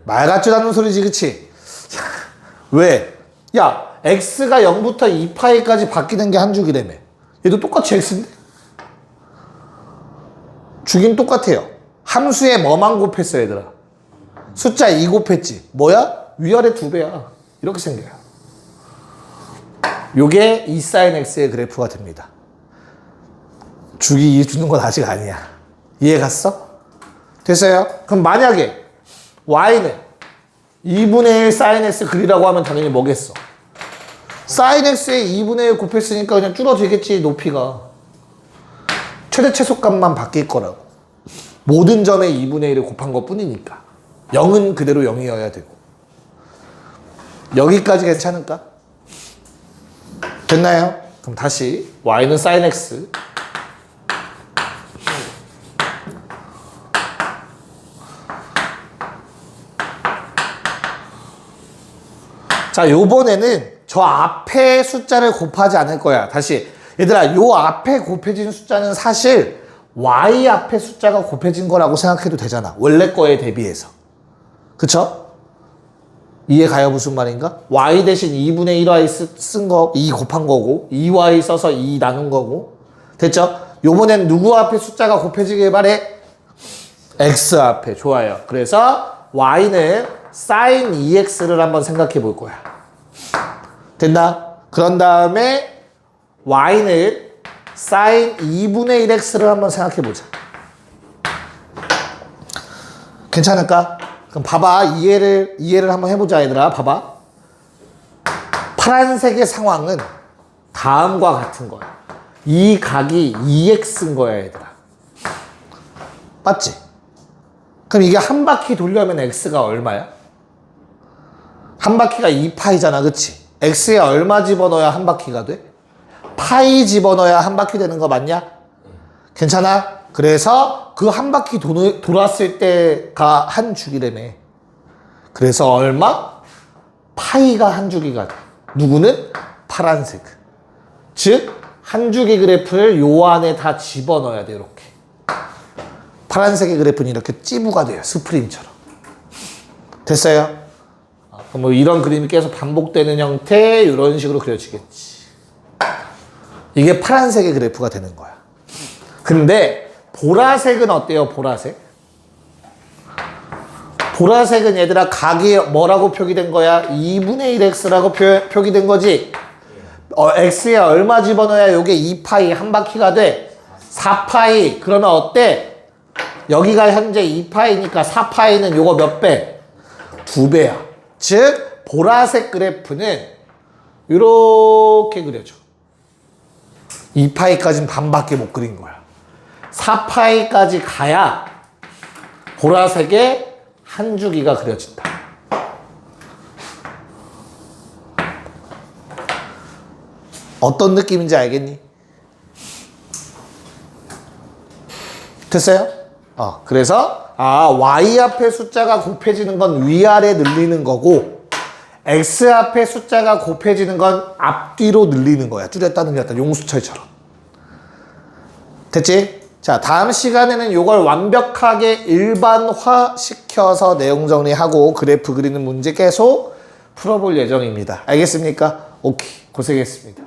말 같지도 않은 소리지, 그치? 왜? 야, x가 0부터 2파이까지 바뀌는 게 한 주기라며. 얘도 똑같이 x인데? 주기는 똑같아요. 함수에 뭐만 곱했어 얘들아? 숫자 2 곱했지. 뭐야? 위아래 2배야. 이렇게 생겨요. 요게 2 sin x의 그래프가 됩니다. 주기 2 주는 건 아직 아니야. 이해 갔어? 됐어요? 그럼 만약에 y는 2분의 1 sin x 그리라고 하면 당연히 뭐겠어? sin x에 2분의 1 곱했으니까 그냥 줄어들겠지, 높이가. 최대 최소값만 바뀔 거라고. 모든 점에 2분의 1을 곱한 것 뿐이니까. 0은 그대로 0이어야 되고. 여기까지 괜찮을까? 됐나요? 그럼 다시 y는 sin x 자, 요번에는 저 앞에 숫자를 곱하지 않을 거야. 다시 얘들아, 요 앞에 곱해진 숫자는 사실 y 앞에 숫자가 곱해진 거라고 생각해도 되잖아. 원래 거에 대비해서. 그쵸? 이해 가요? 무슨 말인가? y 대신 2분의 1y 쓴 거, 2 곱한 거고 2y 써서 2 나눈 거고. 됐죠? 요번엔 누구 앞에 숫자가 곱해지길 바래? x 앞에. 좋아요. 그래서 y는 sin 2x를 한번 생각해 볼 거야. 됐나? 그런 다음에 y는 sin 2분의 1x를 한번 생각해 보자. 괜찮을까? 그럼 봐봐. 이해를 한번 해보자, 얘들아. 봐봐. 파란색의 상황은 다음과 같은 거야. 이 각이 2x인 거야, 얘들아. 맞지? 그럼 이게 한 바퀴 돌려면 x가 얼마야? 한 바퀴가 2파이잖아, 그치? x에 얼마 집어넣어야 한 바퀴가 돼? 파이 집어넣어야 한 바퀴 되는 거 맞냐? 괜찮아? 그래서 그 한 바퀴 돌았을 때가 한 주기라며. 그래서 얼마? 파이가 한 주기가 돼. 누구는? 파란색. 즉, 한 주기 그래프를 요 안에 다 집어넣어야 돼, 이렇게. 파란색의 그래프는 이렇게 찌부가 돼요, 스프링처럼. 됐어요? 그럼 뭐 이런 그림이 계속 반복되는 형태, 이런 식으로 그려지겠지. 이게 파란색의 그래프가 되는 거야. 근데 보라색은 어때요? 보라색? 보라색은 얘들아 각이 뭐라고 표기된 거야? 2분의 1x라고 표기된 거지. x에 얼마 집어넣어야 요게 2파이 한 바퀴가 돼? 4파이. 그러면 어때? 여기가 현재 2파이니까 4파이는 요거 몇 배? 2배야. 즉 보라색 그래프는 이렇게 그려져. 2파이까지는 반밖에 못 그린 거야. 4파이까지 가야 보라색의 한 주기가 그려진다. 어떤 느낌인지 알겠니? 됐어요? 그래서 y 앞에 숫자가 곱해지는 건 위아래 늘리는 거고 x 앞에 숫자가 곱해지는 건 앞뒤로 늘리는 거야. 줄였다 늘렸다 용수철처럼. 됐지? 자, 다음 시간에는 이걸 완벽하게 일반화시켜서 내용 정리하고 그래프 그리는 문제 계속 풀어볼 예정입니다. 알겠습니까? 오케이. 고생했습니다.